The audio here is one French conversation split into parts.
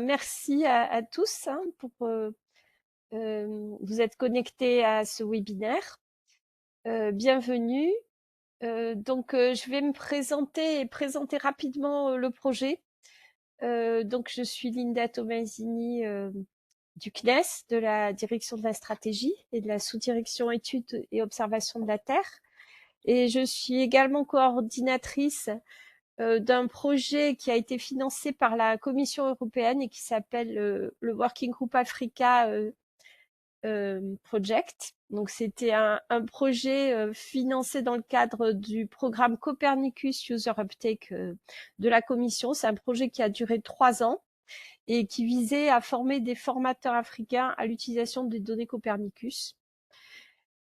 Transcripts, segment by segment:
Merci à tous pour vous êtes connectés à ce webinaire. Bienvenue. Je vais me présenter et présenter rapidement le projet. Donc, je suis Linda Tomasini du CNES, de la direction de la stratégie et de la sous-direction études et observation de la Terre. Et je suis également coordinatrice d'un projet qui a été financé par la Commission européenne et qui s'appelle le Working Group Africa Project. Donc c'était un projet financé dans le cadre du programme Copernicus User Uptake de la Commission. C'est un projet qui a duré 3 ans et qui visait à former des formateurs africains à l'utilisation des données Copernicus.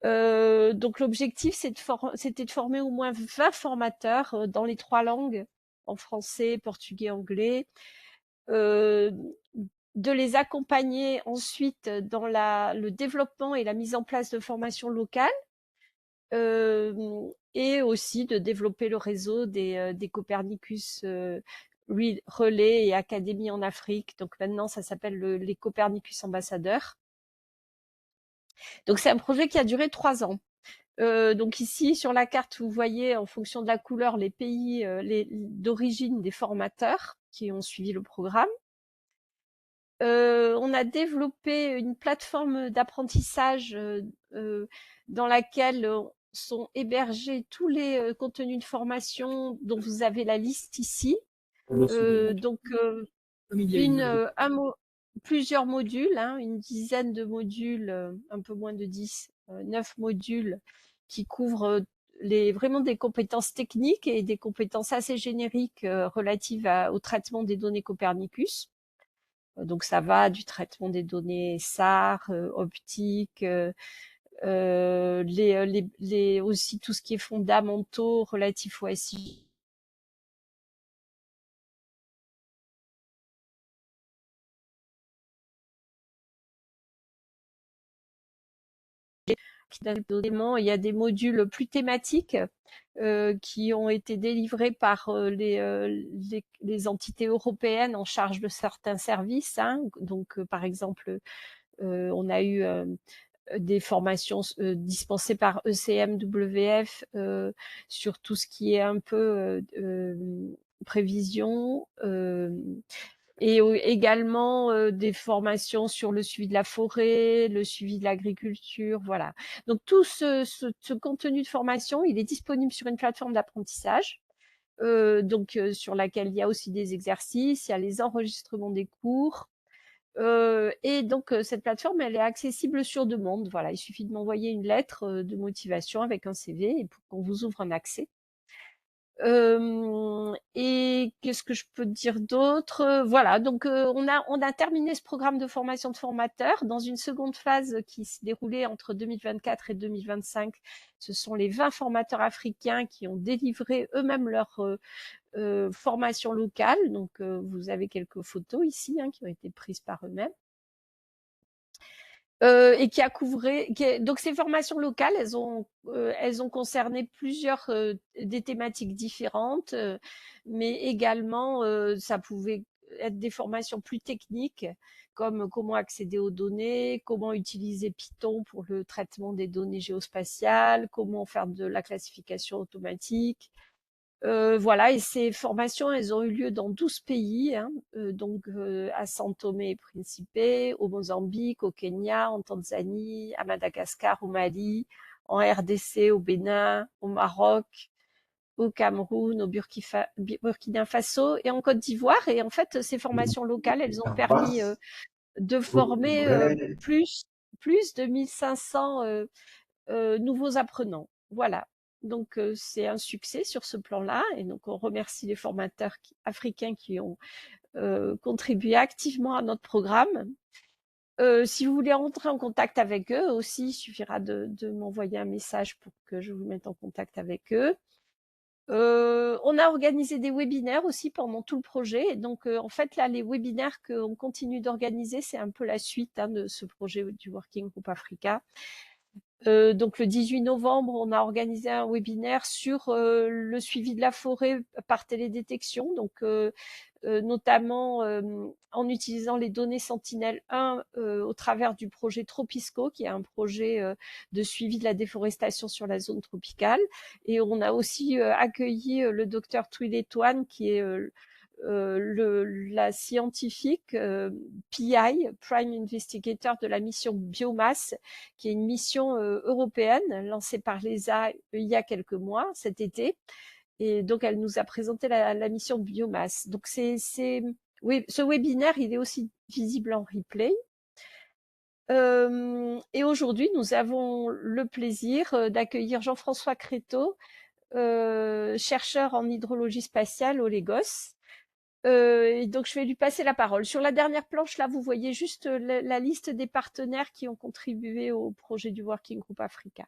Donc l'objectif, c'était de former au moins 20 formateurs dans les 3 langues, en français, portugais, anglais, de les accompagner ensuite dans le développement et la mise en place de formations locales, et aussi de développer le réseau des Copernicus relais et académies en Afrique. Donc maintenant, ça s'appelle les Copernicus ambassadeurs. Donc c'est un projet qui a duré 3 ans. Donc ici, sur la carte, vous voyez en fonction de la couleur les pays d'origine des formateurs qui ont suivi le programme. On a développé une plateforme d'apprentissage dans laquelle sont hébergés tous les contenus de formation dont vous avez la liste ici. Plusieurs modules, une dizaine de modules, un peu moins de 10, 9 modules qui couvrent vraiment des compétences techniques et des compétences assez génériques relatives au traitement des données Copernicus. Donc ça va du traitement des données SAR, optique, aussi tout ce qui est fondamentaux relatifs au SI. Il y a des modules plus thématiques qui ont été délivrés par les entités européennes en charge de certains services. Donc, par exemple, on a eu des formations dispensées par ECMWF sur tout ce qui est un peu prévision, et également des formations sur le suivi de la forêt, le suivi de l'agriculture, voilà. Donc tout ce contenu de formation, il est disponible sur une plateforme d'apprentissage, sur laquelle il y a aussi des exercices, il y a les enregistrements des cours, et donc cette plateforme, elle est accessible sur demande. Voilà, il suffit de m'envoyer une lettre de motivation avec un CV et pour qu'on vous ouvre un accès. Et qu'est-ce que je peux dire d'autre? Voilà, donc on a terminé ce programme de formation de formateurs dans une seconde phase qui s'est déroulée entre 2024 et 2025. Ce sont les 20 formateurs africains qui ont délivré eux-mêmes leur formation locale. Donc vous avez quelques photos ici qui ont été prises par eux-mêmes. Et qui a donc ces formations locales, elles ont concerné plusieurs des thématiques différentes, mais également ça pouvait être des formations plus techniques, comme comment accéder aux données, comment utiliser Python pour le traitement des données géospatiales, comment faire de la classification automatique. Voilà, et ces formations, elles ont eu lieu dans 12 pays, à São Tomé et Principe, au Mozambique, au Kenya, en Tanzanie, à Madagascar, au Mali, en RDC, au Bénin, au Maroc, au Cameroun, au Burkina Faso et en Côte d'Ivoire. Et en fait, ces formations locales, elles ont permis de former plus de 1500 nouveaux apprenants. Voilà. Donc c'est un succès sur ce plan-là, et donc on remercie les formateurs africains qui ont contribué activement à notre programme. Si vous voulez rentrer en contact avec eux aussi, il suffira de m'envoyer un message pour que je vous mette en contact avec eux. On a organisé des webinaires aussi pendant tout le projet. Et donc, en fait, là, les webinaires qu'on continue d'organiser, c'est un peu la suite de ce projet du Working Group Africa. Donc le 18 novembre, on a organisé un webinaire sur le suivi de la forêt par télédétection, donc notamment en utilisant les données Sentinelle-1 au travers du projet Tropisco, qui est un projet de suivi de la déforestation sur la zone tropicale. Et on a aussi accueilli le docteur Twiletoine, qui est la scientifique PI, Prime Investigator de la mission Biomasse, qui est une mission européenne lancée par l'ESA il y a quelques mois, cet été. Et donc, elle nous a présenté la mission Biomasse. Donc, oui, ce webinaire, il est aussi visible en replay. Et aujourd'hui, nous avons le plaisir d'accueillir Jean-François Créteau, chercheur en hydrologie spatiale au Lagos. Et donc, je vais lui passer la parole. Sur la dernière planche, là, vous voyez juste la liste des partenaires qui ont contribué au projet du Working Group Africa.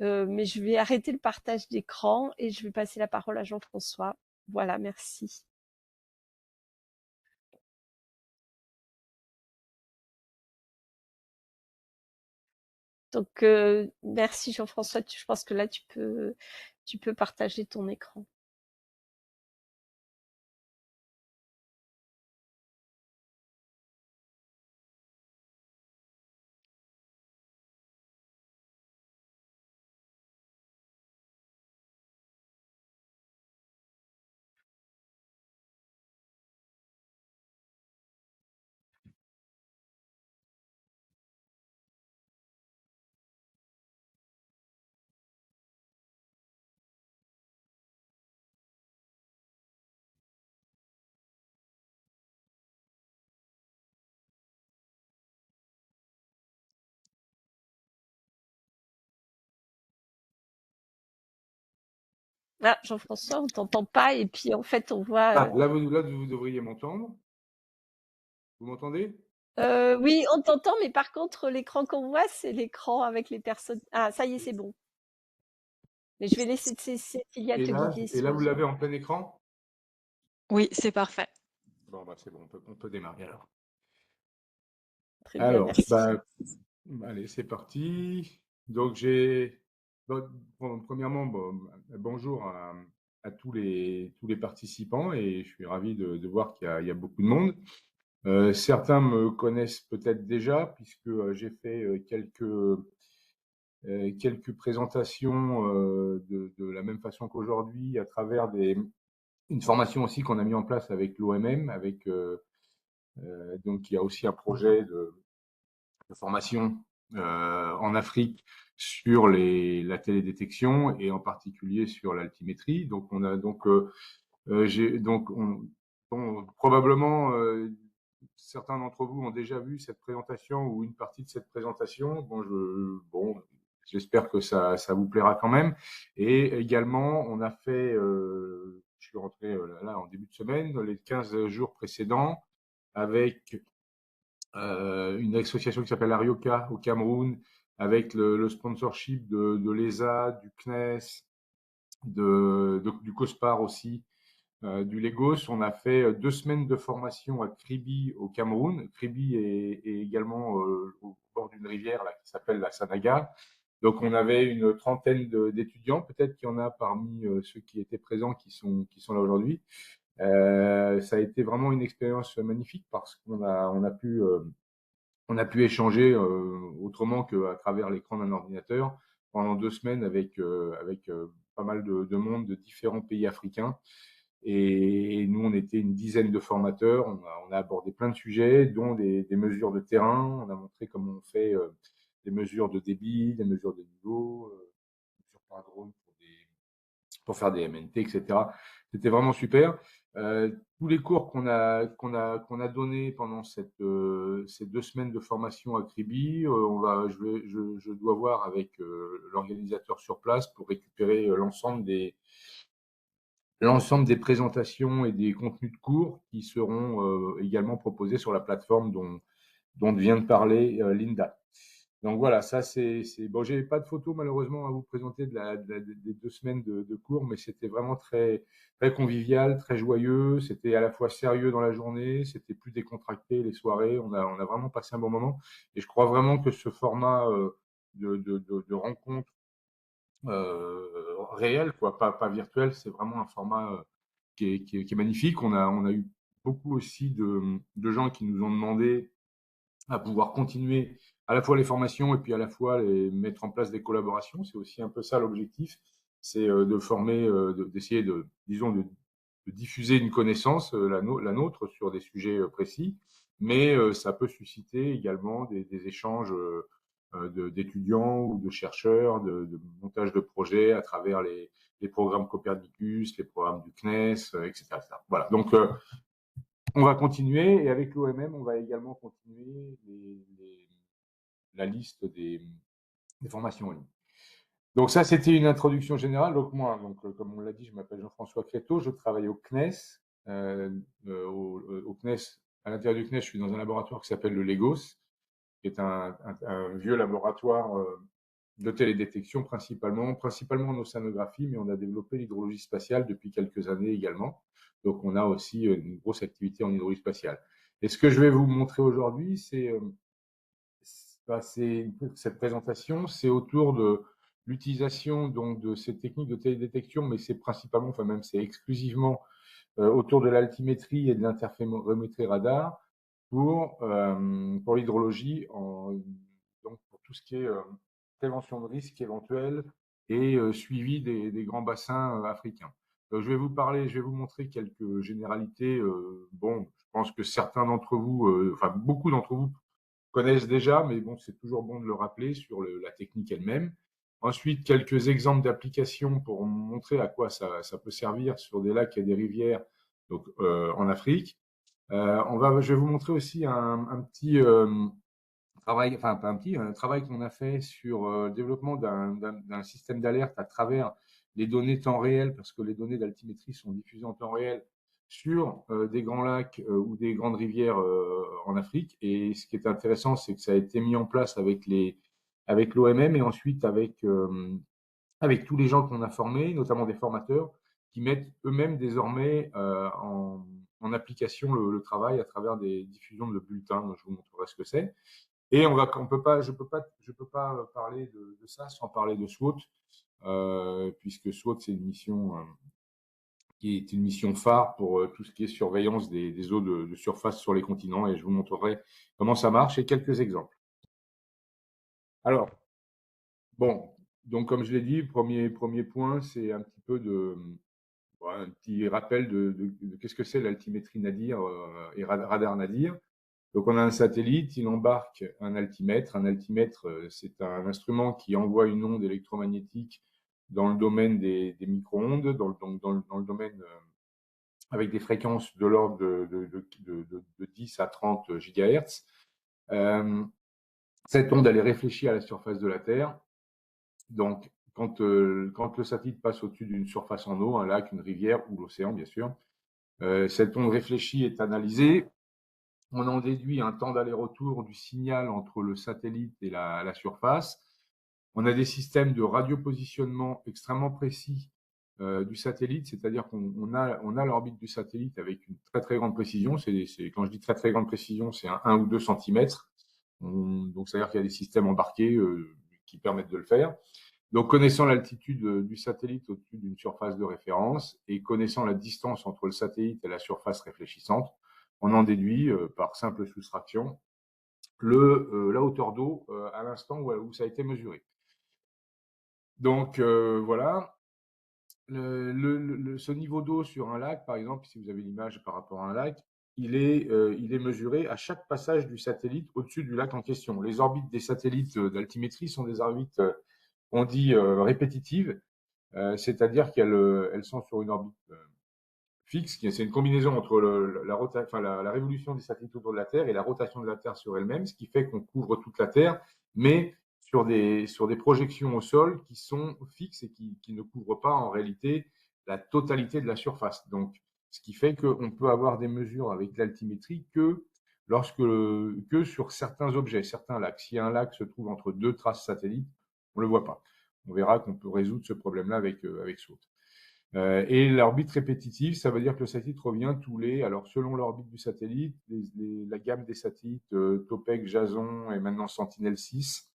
Mais je vais arrêter le partage d'écran et je vais passer la parole à Jean-François. Voilà, merci. Donc, merci Jean-François. Je pense que là, tu peux partager ton écran. Ah, Jean-François, on t'entend pas et puis en fait, on voit. Ah, là, vous devriez m'entendre. Vous m'entendez? Oui, on t'entend, mais par contre, l'écran qu'on voit, c'est l'écran avec les personnes. Ah, ça y est, c'est bon. Mais je vais laisser Cécilia te guider Et si là, vous besoin. l'avez en plein écran? Oui, c'est parfait. Bon, bah, c'est bon, on peut démarrer alors. Très bien, Alors, merci. allez, c'est parti. Donc, premièrement, bonjour à tous les participants et je suis ravi de voir il y a beaucoup de monde. Certains me connaissent peut-être déjà puisque j'ai fait quelques présentations de la même façon qu'aujourd'hui à travers une formation aussi qu'on a mis en place avec l'OMM, donc il y a aussi un projet de formation en Afrique sur la télédétection et en particulier sur l'altimétrie. Donc on a j'ai donc probablement certains d'entre vous ont déjà vu cette présentation ou une partie de cette présentation. J'espère que ça vous plaira quand même. Et également, on a fait, je suis rentré là en début de semaine, dans les 15 jours précédents, avec une association qui s'appelle Arioka au Cameroun, avec le sponsorship de l'ESA, du CNES, du COSPAR aussi, du Lagos. On a fait 2 semaines de formation à Kribi au Cameroun. Kribi est également au bord d'une rivière là, qui s'appelle la Sanaga. Donc on avait une trentaine d'étudiants, peut-être qu'il y en a parmi ceux qui étaient présents qui sont là aujourd'hui. Ça a été vraiment une expérience magnifique parce qu'on a pu échanger autrement qu'à travers l'écran d'un ordinateur pendant 2 semaines avec pas mal de monde de différents pays africains. Et nous, on était une dizaine de formateurs. On a abordé plein de sujets, dont des mesures de terrain. On a montré comment on fait des mesures de débit, des mesures de niveau, mesures par drone pour faire des MNT, etc. C'était vraiment super. Tous les cours qu'on a donnés pendant ces 2 semaines de formation à Kribi, je dois voir avec l'organisateur sur place pour récupérer l'ensemble des présentations et des contenus de cours qui seront également proposés sur la plateforme dont vient de parler Linda. Donc voilà, ça bon. J'ai pas de photos malheureusement à vous présenter des 2 semaines de cours, mais c'était vraiment très très convivial, très joyeux. C'était à la fois sérieux dans la journée, c'était plus décontracté les soirées. On a vraiment passé un bon moment et je crois vraiment que ce format de rencontres réelles, quoi, pas virtuelles. C'est vraiment un format qui est magnifique. On a eu beaucoup aussi de gens qui nous ont demandé à pouvoir continuer à la fois les formations et puis à la fois les mettre en place des collaborations. C'est aussi un peu ça l'objectif, c'est de former, d'essayer disons, de diffuser une connaissance, la nôtre, sur des sujets précis, mais ça peut susciter également des échanges d'étudiants ou de chercheurs, de montage de projets à travers les programmes Copernicus, les programmes du CNES, etc., etc. Voilà. Donc, on va continuer et avec l'OMM, on va également continuer la liste des formations en ligne. Donc ça, c'était une introduction générale. Donc moi, comme on l'a dit, je m'appelle Jean-François Créteau, je travaille au CNES. Au CNES, à l'intérieur du CNES, je suis dans un laboratoire qui s'appelle le LEGOS, qui est un vieux laboratoire de télédétection principalement en océanographie, mais on a développé l'hydrologie spatiale depuis quelques années également. Donc on a aussi une grosse activité en hydrologie spatiale. Et ce que je vais vous montrer aujourd'hui, cette présentation, c'est autour de l'utilisation donc de ces techniques de télédétection, mais c'est principalement, enfin même c'est exclusivement autour de l'altimétrie et de l'interférométrie radar pour l'hydrologie, donc pour tout ce qui est prévention de risques éventuels et suivi des grands bassins africains. Je vais vous montrer quelques généralités. Bon, je pense que certains d'entre vous, enfin beaucoup d'entre vous connaissent déjà, mais bon, c'est toujours bon de le rappeler sur la technique elle-même. Ensuite, quelques exemples d'applications pour montrer à quoi ça peut servir sur des lacs et des rivières, donc en Afrique. Je vais vous montrer aussi un petit travail, enfin pas un petit, un travail qu'on a fait sur le développement d'un système d'alerte à travers les données temps réel, parce que les données d'altimétrie sont diffusées en temps réel sur des grands lacs ou des grandes rivières en Afrique. Et ce qui est intéressant, c'est que ça a été mis en place avec l'OMM et ensuite avec tous les gens qu'on a formés, notamment des formateurs, qui mettent eux-mêmes désormais en application le travail à travers des diffusions de bulletins. Je vous montrerai ce que c'est. Et je peux pas parler de ça sans parler de SWOT, puisque SWOT c'est une mission qui est une mission phare pour tout ce qui est surveillance des eaux de surface sur les continents, et je vous montrerai comment ça marche et quelques exemples. Alors, bon, donc comme je l'ai dit, premier point, c'est un petit peu un petit rappel de qu'est-ce que c'est l'altimétrie Nadir et radar Nadir. Donc on a un satellite, il embarque un altimètre. Un altimètre, c'est un instrument qui envoie une onde électromagnétique dans le domaine des micro-ondes, dans le domaine avec des fréquences de l'ordre de 10 à 30 GHz. Cette onde, elle est réfléchie à la surface de la Terre. Donc, quand le satellite passe au-dessus d'une surface en eau, un lac, une rivière ou l'océan, bien sûr, cette onde réfléchie est analysée. On en déduit un temps d'aller-retour du signal entre le satellite et la surface. On a des systèmes de radiopositionnement extrêmement précis du satellite, c'est-à-dire qu'on a l'orbite du satellite avec une très très grande précision. Quand je dis très très grande précision, c'est 1 ou 2 centimètres. Donc, c'est-à-dire qu'il y a des systèmes embarqués qui permettent de le faire. Donc, connaissant l'altitude du satellite au-dessus d'une surface de référence et connaissant la distance entre le satellite et la surface réfléchissante, on en déduit par simple soustraction la hauteur d'eau à l'instant où ça a été mesuré. Donc voilà, ce niveau d'eau sur un lac, par exemple, si vous avez l'image par rapport à un lac, il est mesuré à chaque passage du satellite au-dessus du lac en question. Les orbites des satellites d'altimétrie sont des orbites, on dit, répétitives, c'est-à-dire qu'elles sont sur une orbite fixe, c'est une combinaison entre la révolution des satellites autour de la Terre et la rotation de la Terre sur elle-même, ce qui fait qu'on couvre toute la Terre, mais sur des projections au sol qui sont fixes et qui ne couvrent pas en réalité la totalité de la surface. Donc, ce qui fait qu'on peut avoir des mesures avec l'altimétrie que sur certains objets, certains lacs. Si un lac se trouve entre deux traces satellites, on ne le voit pas. On verra qu'on peut résoudre ce problème-là avec SWOT. Et l'orbite répétitive, ça veut dire que le satellite revient alors selon l'orbite du satellite, la gamme des satellites, Topec, Jason et maintenant Sentinel-6,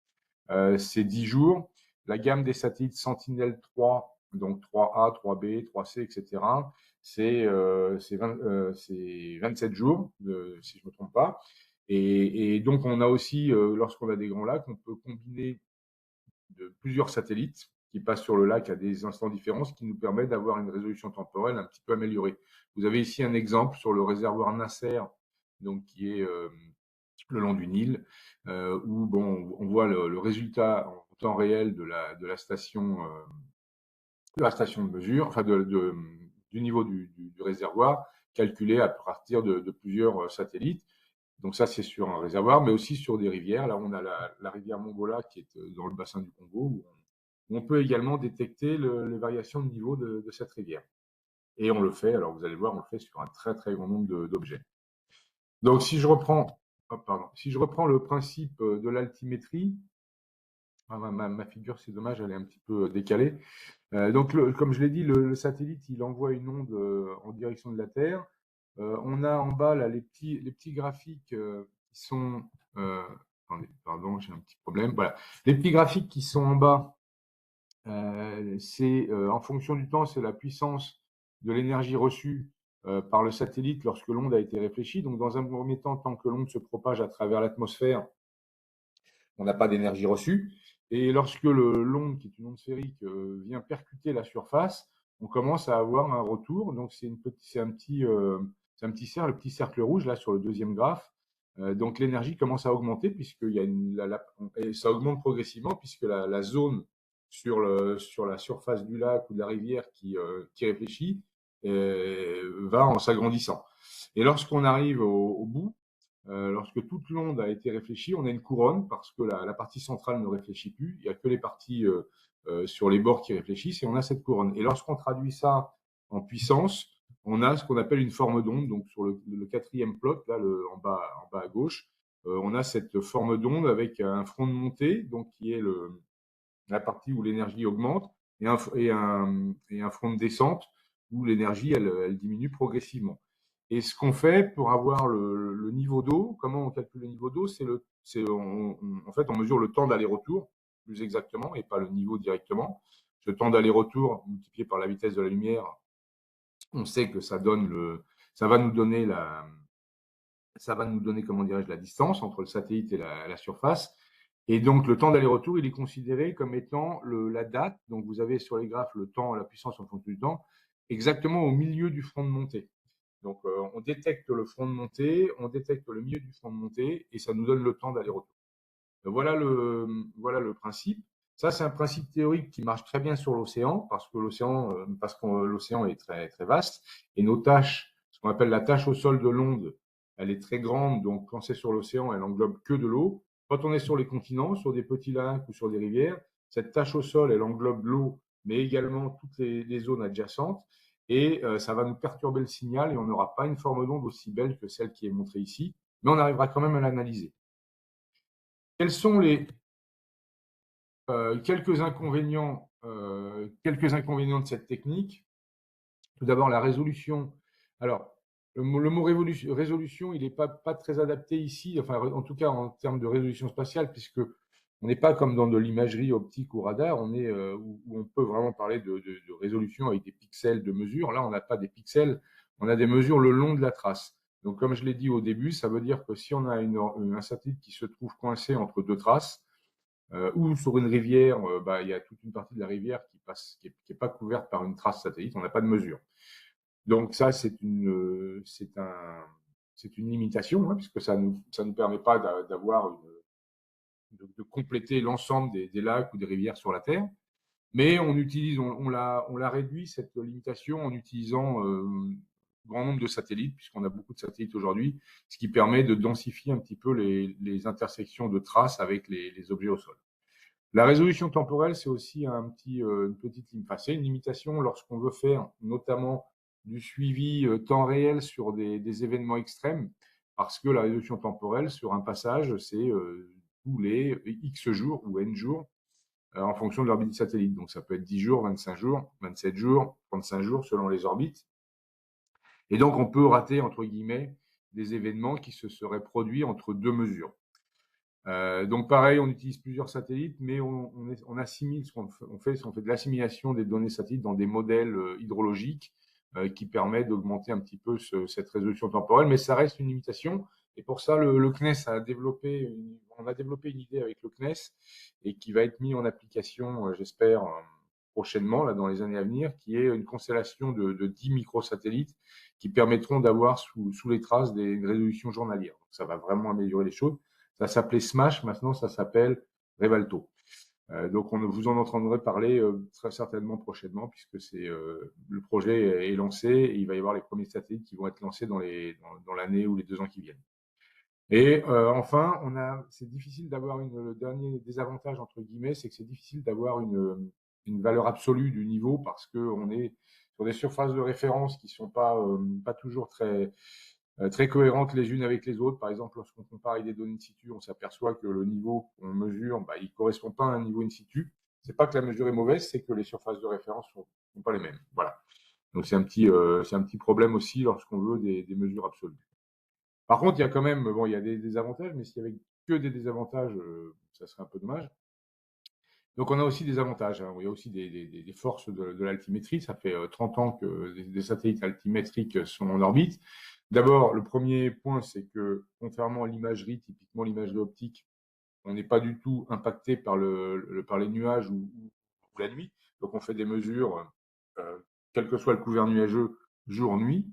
c'est 10 jours. La gamme des satellites Sentinel-3, donc 3A, 3B, 3C, etc., c'est 27 jours, si je ne me trompe pas. Et donc, on a aussi, lorsqu'on a des grands lacs, on peut combiner de plusieurs satellites qui passent sur le lac à des instants différents, ce qui nous permet d'avoir une résolution temporelle un petit peu améliorée. Vous avez ici un exemple sur le réservoir Nasser, donc qui est le long du Nil, où bon, on voit le résultat en temps réel de la station de mesure, enfin du niveau du réservoir, calculé à partir de plusieurs satellites. Donc ça, c'est sur un réservoir, mais aussi sur des rivières. Là, on a la rivière Mongola qui est dans le bassin du Congo, où on peut également détecter les variations de niveau de cette rivière. Et on le fait, alors vous allez voir, on le fait sur un très très grand nombre d'objets. Donc si je reprends, si je reprends le principe de l'altimétrie, ma figure, c'est dommage, elle est un petit peu décalée. Donc comme je l'ai dit, le satellite, il envoie une onde en direction de la Terre. On a en bas là les petits graphiques qui sont. Attendez, pardon, j'ai un petit problème. Voilà, les petits graphiques qui sont en bas, c'est en fonction du temps, c'est la puissance de l'énergie reçue par le satellite lorsque l'onde a été réfléchie. Donc, dans un premier temps, tant que l'onde se propage à travers l'atmosphère, on n'a pas d'énergie reçue. Et lorsque l'onde, qui est une onde sphérique, vient percuter la surface, on commence à avoir un retour. Donc, c'est un petit cercle, le petit cercle rouge là sur le deuxième graphe. Donc, l'énergie commence à augmenter puisque et ça augmente progressivement puisque la zone sur la surface du lac ou de la rivière qui réfléchit va en s'agrandissant. Et lorsqu'on arrive au bout, lorsque toute l'onde a été réfléchie, on a une couronne parce que la partie centrale ne réfléchit plus. Il n'y a que les parties sur les bords qui réfléchissent et on a cette couronne. Et lorsqu'on traduit ça en puissance, on a ce qu'on appelle une forme d'onde. Donc sur le quatrième plot, là, en bas à gauche, on a cette forme d'onde avec un front de montée, donc qui est la partie où l'énergie augmente, et un front de descente où l'énergie elle diminue progressivement. Et ce qu'on fait pour avoir le niveau d'eau, comment on calcule le niveau d'eau, en fait, on mesure le temps d'aller-retour, plus exactement, et pas le niveau directement. Ce temps d'aller-retour multiplié par la vitesse de la lumière, on sait que ça va nous donner comment dirais-je, la distance entre le satellite et la surface. Et donc, le temps d'aller-retour, il est considéré comme étant la date. Donc, vous avez sur les graphes le temps, la puissance en fonction du temps, exactement au milieu du front de montée. Donc, on détecte le front de montée, on détecte le milieu du front de montée, et ça nous donne le temps d'aller-retour. Voilà le principe. Ça, c'est un principe théorique qui marche très bien sur l'océan, parce que l'océan est très, très vaste, et nos tâches, ce qu'on appelle la tâche au sol de l'onde, elle est très grande, donc quand c'est sur l'océan, elle englobe que de l'eau. Quand on est sur les continents, sur des petits lacs ou sur des rivières, cette tâche au sol, elle englobe l'eau, mais également toutes les zones adjacentes, et ça va nous perturber le signal, et on n'aura pas une forme d'onde aussi belle que celle qui est montrée ici, mais on arrivera quand même à l'analyser. Quels sont quelques inconvénients de cette technique? Tout d'abord, la résolution. Alors, le mot résolution, il n'est pas très adapté ici, enfin, en tout cas en termes de résolution spatiale, puisque on n'est pas comme dans de l'imagerie optique ou radar, où on peut vraiment parler de résolution avec des pixels de mesure. Là, on n'a pas des pixels, on a des mesures le long de la trace. Donc, comme je l'ai dit au début, ça veut dire que si on a un satellite qui se trouve coincé entre deux traces, ou sur une rivière, il y a toute une partie de la rivière qui est pas couverte par une trace satellite, on n'a pas de mesure. Donc ça, c'est une limitation, hein, puisque ça nous permet pas de compléter l'ensemble des lacs ou des rivières sur la Terre. Mais on l'a réduit cette limitation en utilisant grand nombre de satellites, puisqu'on a beaucoup de satellites aujourd'hui, ce qui permet de densifier un petit peu les intersections de traces avec les objets au sol. La résolution temporelle, c'est aussi une petite c'est une limitation lorsqu'on veut faire notamment du suivi temps réel sur des événements extrêmes, parce que la résolution temporelle sur un passage, c'est tous les X jours ou N jours en fonction de l'orbite du satellite. Donc ça peut être 10 jours, 25 jours, 27 jours, 35 jours selon les orbites. Et donc on peut rater, entre guillemets, des événements qui se seraient produits entre deux mesures. Donc pareil, on utilise plusieurs satellites, mais on assimile on fait de l'assimilation des données satellites dans des modèles hydrologiques qui permettent d'augmenter un petit peu cette résolution temporelle, mais ça reste une limitation. Et pour ça, le CNES on a développé une idée avec le CNES et qui va être mis en application, j'espère, prochainement, là, dans les années à venir, qui est une constellation de 10 microsatellites qui permettront d'avoir sous les traces une résolution journalière. Donc, ça va vraiment améliorer les choses. Ça s'appelait Smash, maintenant ça s'appelle Revalto. Donc vous en entendrez parler très certainement prochainement, puisque le projet est lancé et il va y avoir les premiers satellites qui vont être lancés dans l'année ou les 2 ans qui viennent. Et enfin, c'est difficile d'avoir le dernier désavantage entre guillemets, c'est que c'est difficile d'avoir une valeur absolue du niveau parce que on est sur des surfaces de référence qui sont pas toujours très cohérentes les unes avec les autres. Par exemple, lorsqu'on compare avec des données in situ, on s'aperçoit que le niveau qu'on mesure, il correspond pas à un niveau in situ. C'est pas que la mesure est mauvaise, c'est que les surfaces de référence sont pas les mêmes. Voilà. Donc c'est un petit problème aussi lorsqu'on veut des mesures absolues. Par contre, il y a quand même, bon, il y a des avantages, mais s'il y avait que des désavantages, ça serait un peu dommage. Donc on a aussi des avantages, hein. Il y a aussi des forces de l'altimétrie. Ça fait 30 ans que des satellites altimétriques sont en orbite. D'abord, le premier point, c'est que contrairement à l'imagerie, typiquement l'imagerie optique, on n'est pas du tout impacté par les nuages ou la nuit. Donc on fait des mesures, euh, quel que soit le couvert nuageux, jour-nuit.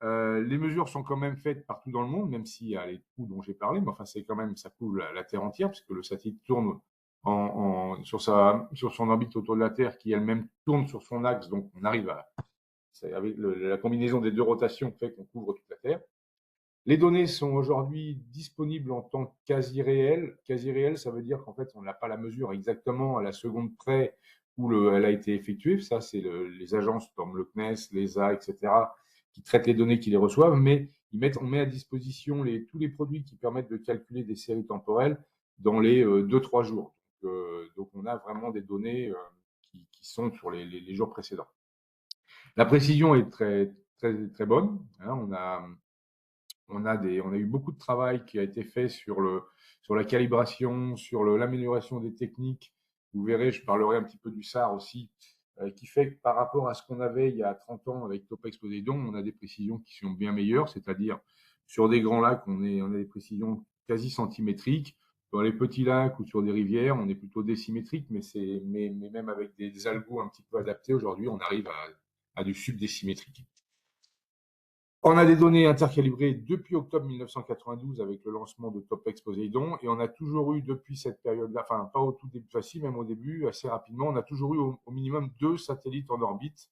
Les mesures sont quand même faites partout dans le monde, même s'il y a les trous dont j'ai parlé, mais enfin c'est quand même, ça couvre la Terre entière, puisque le satellite tourne sur son orbite autour de la Terre, qui elle-même tourne sur son axe, donc on arrive avec la combinaison des 2 rotations fait qu'on couvre toute la Terre. Les données sont aujourd'hui disponibles en temps quasi réel. Quasi réel, ça veut dire qu'en fait, on n'a pas la mesure exactement à la seconde près où elle a été effectuée. Ça, c'est les agences comme le CNES, l'ESA, etc., qui traitent les données, qui les reçoivent, mais on met à disposition tous les produits qui permettent de calculer des séries temporelles dans les 2-3 jours. Donc, on a vraiment des données qui sont sur les jours précédents. La précision est très, très, très bonne. Hein, on a eu beaucoup de travail qui a été fait sur la calibration, sur l'amélioration des techniques. Vous verrez, je parlerai un petit peu du SAR aussi, qui fait que par rapport à ce qu'on avait il y a 30 ans avec Topex Poseidon, on a des précisions qui sont bien meilleures, c'est-à-dire sur des grands lacs, on a des précisions quasi centimétriques. Dans les petits lacs ou sur des rivières, on est plutôt décimétrique, mais même avec des algos un petit peu adaptés, aujourd'hui, on arrive à du subdécimétrique. On a des données intercalibrées depuis octobre 1992 avec le lancement de Topex Poseidon et on a toujours eu depuis cette période-là, enfin pas au tout début, enfin si même au début, assez rapidement, on a toujours eu au minimum 2 satellites en orbite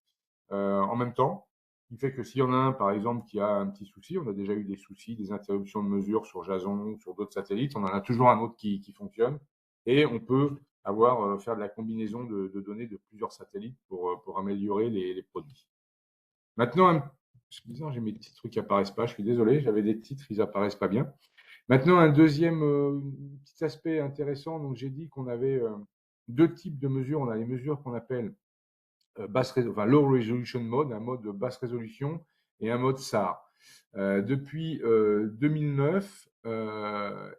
en même temps, ce qui fait que s'il y en a un par exemple qui a un petit souci, on a déjà eu des soucis, des interruptions de mesure sur Jason, sur d'autres satellites, on en a toujours un autre qui fonctionne et on peut faire de la combinaison de données de plusieurs satellites pour améliorer les produits. Maintenant, c'est bizarre, j'ai mes petits trucs qui apparaissent pas. Je suis désolé, j'avais des titres, ils apparaissent pas bien. Maintenant, un deuxième petit aspect intéressant. Donc, j'ai dit qu'on avait 2 types de mesures. On a les mesures qu'on appelle low resolution mode, un mode de basse résolution et un mode SAR. Depuis 2009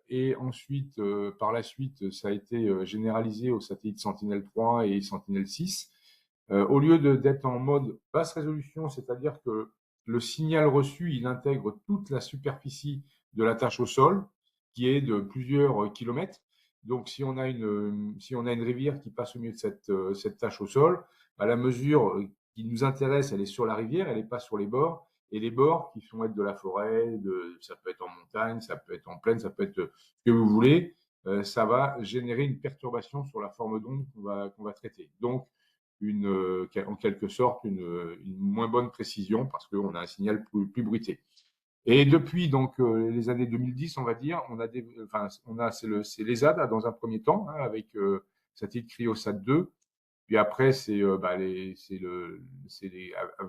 et ensuite, par la suite, ça a été généralisé aux satellites Sentinel-3 et Sentinel-6. Au lieu d'être en mode basse résolution, c'est-à-dire que le signal reçu, il intègre toute la superficie de la tâche au sol, qui est de plusieurs kilomètres. Donc, si on a une rivière qui passe au milieu de cette tâche au sol, la mesure qui nous intéresse, elle est sur la rivière, elle n'est pas sur les bords. Et les bords, qui sont être de la forêt, ça peut être en montagne, ça peut être en plaine, ça peut être ce que vous voulez, ça va générer une perturbation sur la forme d'onde qu'on va traiter. Donc, en quelque sorte une moins bonne précision parce qu'on a un signal plus bruité. Et depuis donc les années 2010, on va dire, c'est l'ESA dans un premier temps hein, avec satellite Cryosat 2. Puis après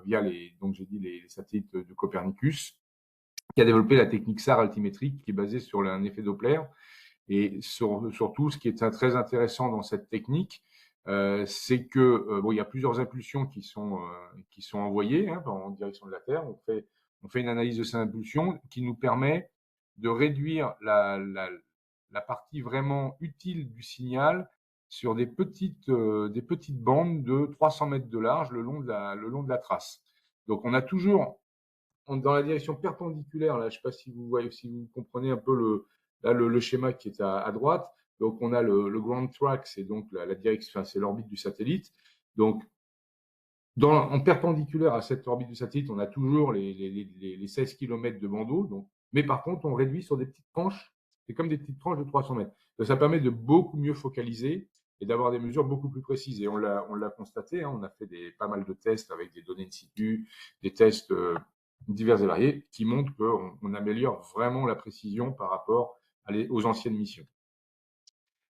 via les satellites de Copernicus qui a développé la technique SAR altimétrique qui est basée sur un effet Doppler. Et surtout, ce qui est très intéressant dans cette technique, c'est que il y a plusieurs impulsions qui sont envoyées hein, en direction de la Terre. On fait une analyse de ces impulsions qui nous permet de réduire la partie vraiment utile du signal sur des petites bandes de 300 mètres de large le long de la trace. Donc, on a toujours dans la direction perpendiculaire, là, je ne sais pas si vous voyez, si vous comprenez un peu le schéma qui est à droite. Donc, on a le ground track, c'est donc la direction, enfin, c'est l'orbite du satellite. Donc, en perpendiculaire à cette orbite du satellite, on a toujours les 16 km de bandeau. Donc, mais par contre, on réduit sur des petites tranches. C'est comme des petites tranches de 300 mètres. Donc, ça permet de beaucoup mieux focaliser et d'avoir des mesures beaucoup plus précises. Et on l'a constaté, hein, on a fait pas mal de tests avec des données in situ, des tests divers et variés qui montrent qu'on améliore vraiment la précision par rapport aux anciennes missions.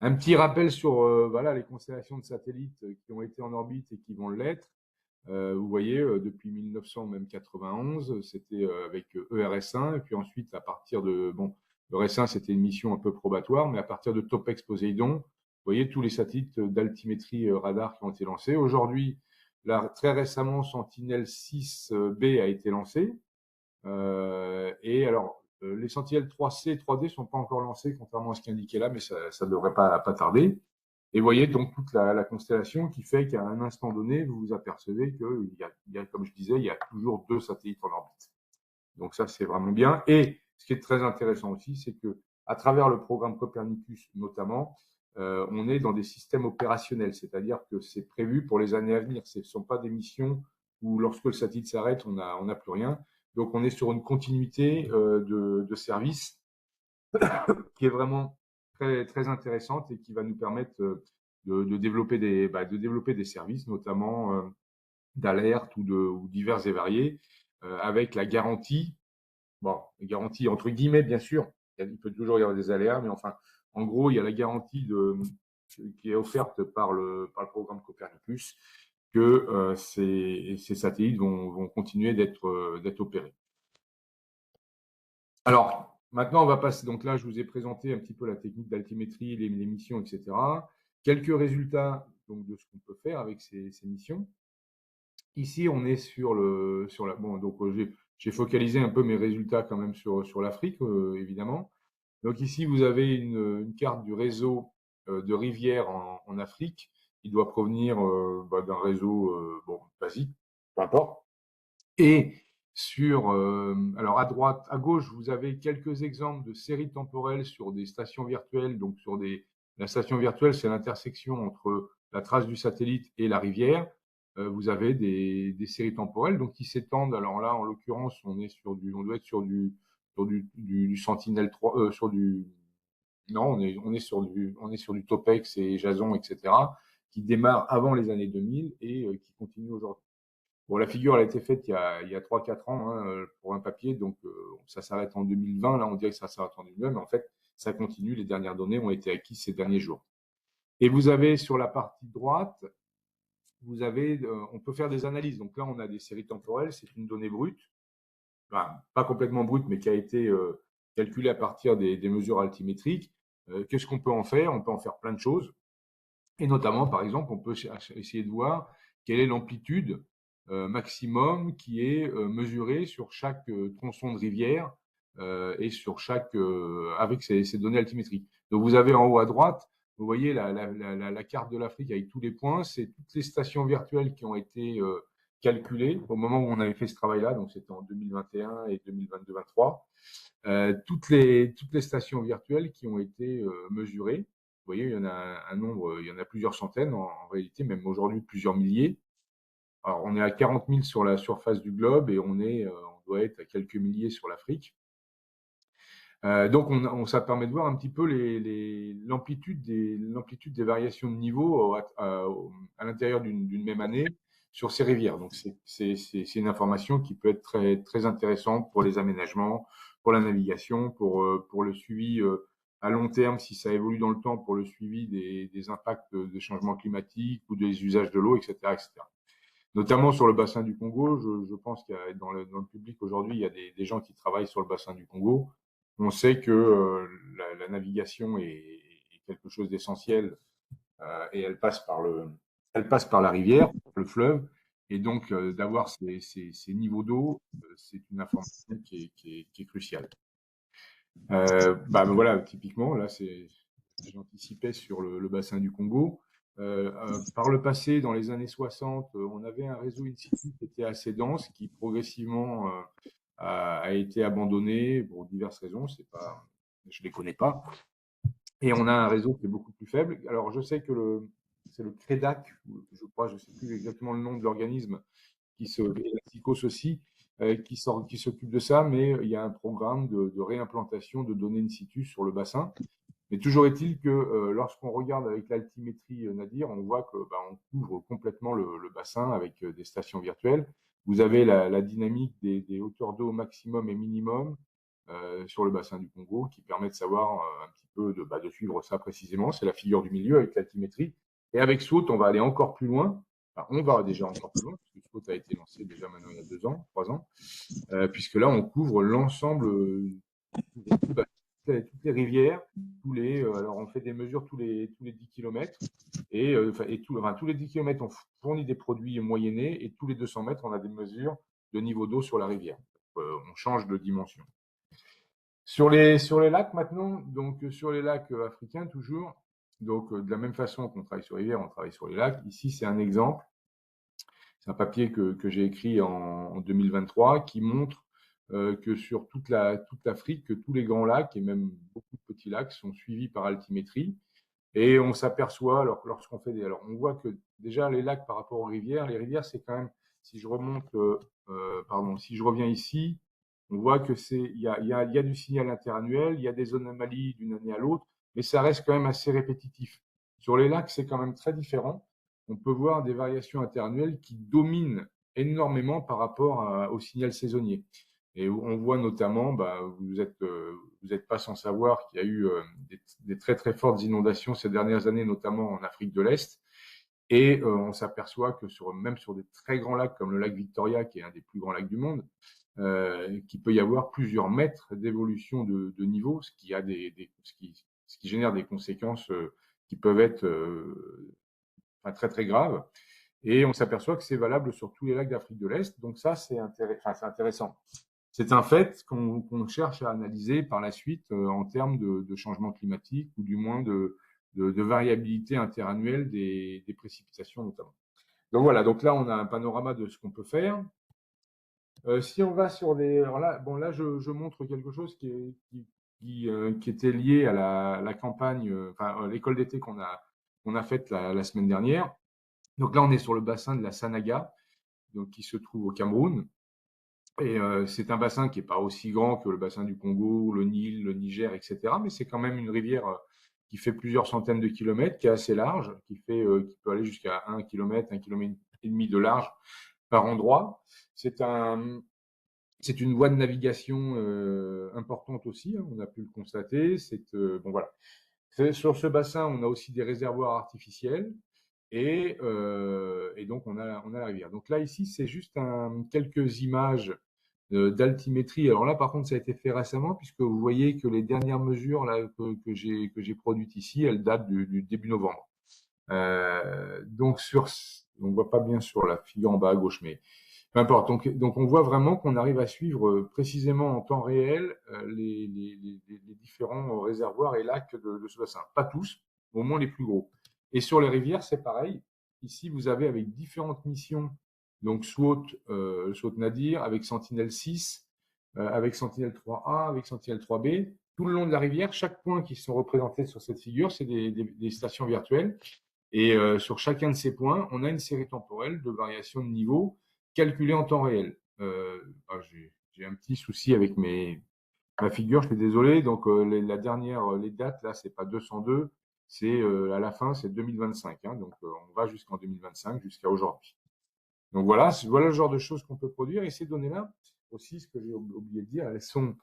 Un petit rappel sur voilà, les constellations de satellites qui ont été en orbite et qui vont l'être. Vous voyez, depuis 1900, même 91, c'était avec ERS-1, et puis ensuite, à partir de, bon, ERS-1, c'était une mission un peu probatoire, mais à partir de Topex Poséidon, vous voyez tous les satellites d'altimétrie radar qui ont été lancés. Aujourd'hui, là, très récemment, Sentinel-6B a été lancé. Et alors, les Sentinelles 3C et 3D sont pas encore lancés, contrairement à ce qui est indiqué là, mais ça devrait pas tarder. Et vous voyez donc toute la constellation qui fait qu'à un instant donné, vous vous apercevez qu'il y a, comme je disais, il y a toujours 2 satellites en orbite. Donc ça, c'est vraiment bien. Et ce qui est très intéressant aussi, c'est que à travers le programme Copernicus notamment, on est dans des systèmes opérationnels, c'est-à-dire que c'est prévu pour les années à venir. Ce ne sont pas des missions où lorsque le satellite s'arrête, on n'a plus rien. Donc on est sur une continuité de service qui est vraiment très, très intéressante et qui va nous permettre de développer des services, notamment d'alerte ou divers et variés, avec la garantie, bon, la garantie entre guillemets, bien sûr, il peut toujours y avoir des aléas, mais enfin, en gros, il y a la garantie qui est offerte par le programme Copernicus que ces satellites vont continuer d'être opérés. Alors, maintenant, on va passer. Donc là, je vous ai présenté un petit peu la technique d'altimétrie, les missions, etc. Quelques résultats donc, de ce qu'on peut faire avec ces missions. Ici, on est sur la. Bon, donc j'ai focalisé un peu mes résultats quand même sur l'Afrique, évidemment. Donc ici, vous avez une carte du réseau de rivières en Afrique. Il doit provenir d'un réseau basique, peu importe. Et alors à droite, à gauche, vous avez quelques exemples de séries temporelles sur des stations virtuelles. Donc la station virtuelle, c'est l'intersection entre la trace du satellite et la rivière. Vous avez des séries temporelles donc qui s'étendent. Alors là, en l'occurrence, on doit être sur du Sentinel 3, non, on est sur du Topex et Jason, etc., qui démarre avant les années 2000 et qui continue aujourd'hui. Bon, la figure, elle a été faite il y a 3-4 ans hein, pour un papier, donc ça s'arrête en 2020. Là, on dirait que ça s'arrête en 2020, mais en fait, ça continue. Les dernières données ont été acquises ces derniers jours. Et vous avez sur la partie droite, on peut faire des analyses. Donc là, on a des séries temporelles, c'est une donnée brute, enfin, pas complètement brute, mais qui a été calculée à partir des mesures altimétriques. Qu'est-ce qu'on peut en faire? On peut en faire plein de choses. Et notamment, par exemple, on peut essayer de voir quelle est l'amplitude maximum qui est mesurée sur chaque tronçon de rivière et sur avec ces données altimétriques. Donc vous avez en haut à droite, vous voyez la carte de l'Afrique avec tous les points, c'est toutes les stations virtuelles qui ont été calculées au moment où on avait fait ce travail-là, donc c'était en 2021 et 2022-23. Toutes les stations virtuelles qui ont été mesurées. Vous voyez, il y en a un nombre, il y en a plusieurs centaines en réalité, même aujourd'hui plusieurs milliers. Alors, on est à 40 000 sur la surface du globe et on doit être à quelques milliers sur l'Afrique. Donc, ça permet de voir un petit peu l'amplitude des variations de niveau à l'intérieur d'une même année sur ces rivières. Donc, c'est une information qui peut être très, très intéressante pour les aménagements, pour la navigation, pour le suivi à long terme, si ça évolue dans le temps, pour le suivi des impacts des changements climatiques ou des usages de l'eau, etc., etc. Notamment sur le bassin du Congo, je pense qu'il y a dans le public aujourd'hui, il y a des gens qui travaillent sur le bassin du Congo. On sait que la navigation est quelque chose d'essentiel et elle passe par la rivière, le fleuve, et donc d'avoir ces niveaux d'eau, c'est une information qui est cruciale. Voilà, typiquement, là, j'anticipais sur le bassin du Congo. Par le passé, dans les années 60, on avait un réseau in situ qui était assez dense, qui progressivement a été abandonné pour diverses raisons. Je les connais pas. Et on a un réseau qui est beaucoup plus faible. Alors, je sais que c'est le CREDAC, je crois, je sais plus exactement le nom de l'organisme, et la SICOS aussi, qui s'occupe de ça, mais il y a un programme de réimplantation de données in situ sur le bassin. Mais toujours est-il que lorsqu'on regarde avec l'altimétrie Nadir, on voit que on couvre complètement le bassin avec des stations virtuelles. Vous avez la dynamique des hauteurs d'eau maximum et minimum sur le bassin du Congo qui permet de savoir un petit peu de suivre ça précisément. C'est la figure du milieu avec l'altimétrie. Et avec SWOT, on va aller encore plus loin. Enfin, on va déjà encore plus loin, puisque SWOT a été lancé déjà maintenant il y a 2 ans, 3 ans, puisque là, on couvre l'ensemble toutes les rivières, alors on fait des mesures tous les 10 km, tous les 10 km, on fournit des produits moyennés, et tous les 200 mètres, on a des mesures de niveau d'eau sur la rivière. On change de dimension. Sur les lacs maintenant, donc sur les lacs africains toujours, donc de la même façon qu'on travaille sur les rivières, on travaille sur les lacs. Ici, c'est un exemple. C'est un papier que j'ai écrit en 2023 qui montre que sur toute l'Afrique, que tous les grands lacs et même beaucoup de petits lacs sont suivis par altimétrie. Et on s'aperçoit, alors lorsqu'on fait alors on voit que déjà les lacs par rapport aux rivières, les rivières c'est quand même, si je remonte, si je reviens ici, on voit que il y a du signal interannuel, il y a des anomalies d'une année à l'autre, mais ça reste quand même assez répétitif. Sur les lacs, c'est quand même très différent. On peut voir des variations interannuelles qui dominent énormément par rapport au signal saisonnier. Et on voit notamment, vous êtes pas sans savoir qu'il y a eu des très très fortes inondations ces dernières années, notamment en Afrique de l'Est. Et on s'aperçoit que même sur des très grands lacs comme le lac Victoria, qui est un des plus grands lacs du monde, qu'il peut y avoir plusieurs mètres d'évolution de niveau, ce qui génère des conséquences qui peuvent être très très graves. Et on s'aperçoit que c'est valable sur tous les lacs d'Afrique de l'Est. Donc ça, c'est intéressant. C'est un fait qu'on cherche à analyser par la suite en termes de changement climatique ou du moins de variabilité interannuelle des précipitations notamment. Donc voilà, donc là on a un panorama de ce qu'on peut faire. Si on va sur alors là je montre quelque chose qui était lié à la campagne, l'école d'été qu'on a faite la semaine dernière. Donc là on est sur le bassin de la Sanaga, donc qui se trouve au Cameroun. Et c'est un bassin qui n'est pas aussi grand que le bassin du Congo, le Nil, le Niger, etc. Mais c'est quand même une rivière qui fait plusieurs centaines de kilomètres, qui est assez large, qui peut aller jusqu'à 1 km, 1 km et demi de large par endroit. C'est une voie de navigation importante aussi, hein, on a pu le constater. Bon voilà. Sur ce bassin, on a aussi des réservoirs artificiels. Et donc on a la rivière. Donc là ici c'est juste quelques images d'altimétrie. Alors là par contre ça a été fait récemment puisque vous voyez que les dernières mesures là que j'ai produites ici, elles datent du début novembre. Donc on voit pas bien sur la figure en bas à gauche, mais peu importe. Donc on voit vraiment qu'on arrive à suivre précisément en temps réel les différents réservoirs et lacs de ce bassin. Pas tous, au moins les plus gros. Et sur les rivières, c'est pareil. Ici, vous avez avec différentes missions, donc SWOT Nadir, avec Sentinel-6, avec Sentinel-3A, avec Sentinel-3B, tout le long de la rivière, chaque point qui sont représentés sur cette figure, c'est des stations virtuelles. Et sur chacun de ces points, on a une série temporelle de variation de niveau calculée en temps réel. J'ai un petit souci avec ma figure, je suis désolé. Donc les dates là, c'est pas 202, c'est à la fin, c'est 2025. Hein, donc on va jusqu'en 2025, jusqu'à aujourd'hui. Donc voilà le genre de choses qu'on peut produire. Et ces données-là, aussi, ce que j'ai oublié de dire, elles sont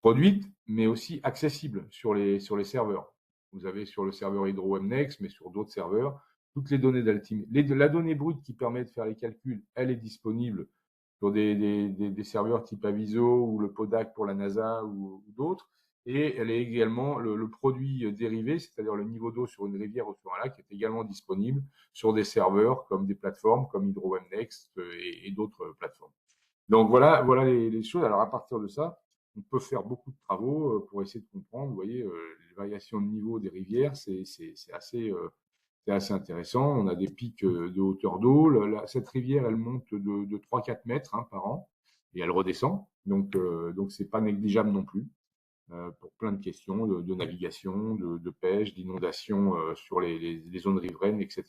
produites, mais aussi accessibles sur les serveurs. Vous avez sur le serveur HydroMnex, mais sur d'autres serveurs, toutes les données la donnée brute qui permet de faire les calculs, elle est disponible sur des serveurs type Aviso ou le Podac pour la NASA ou d'autres. Et elle est également le produit dérivé, c'est-à-dire le niveau d'eau sur une rivière ou sur un lac, est également disponible sur des serveurs comme des plateformes comme HydroMnex et d'autres plateformes. Donc voilà les choses. Alors à partir de ça, on peut faire beaucoup de travaux pour essayer de comprendre. Vous voyez, les variations de niveau des rivières, c'est assez intéressant. On a des pics de hauteur d'eau. Cette rivière, elle monte de 3-4 mètres par an et elle redescend. Donc c'est pas négligeable non plus pour plein de questions de navigation, de pêche, d'inondation sur les zones riveraines, etc.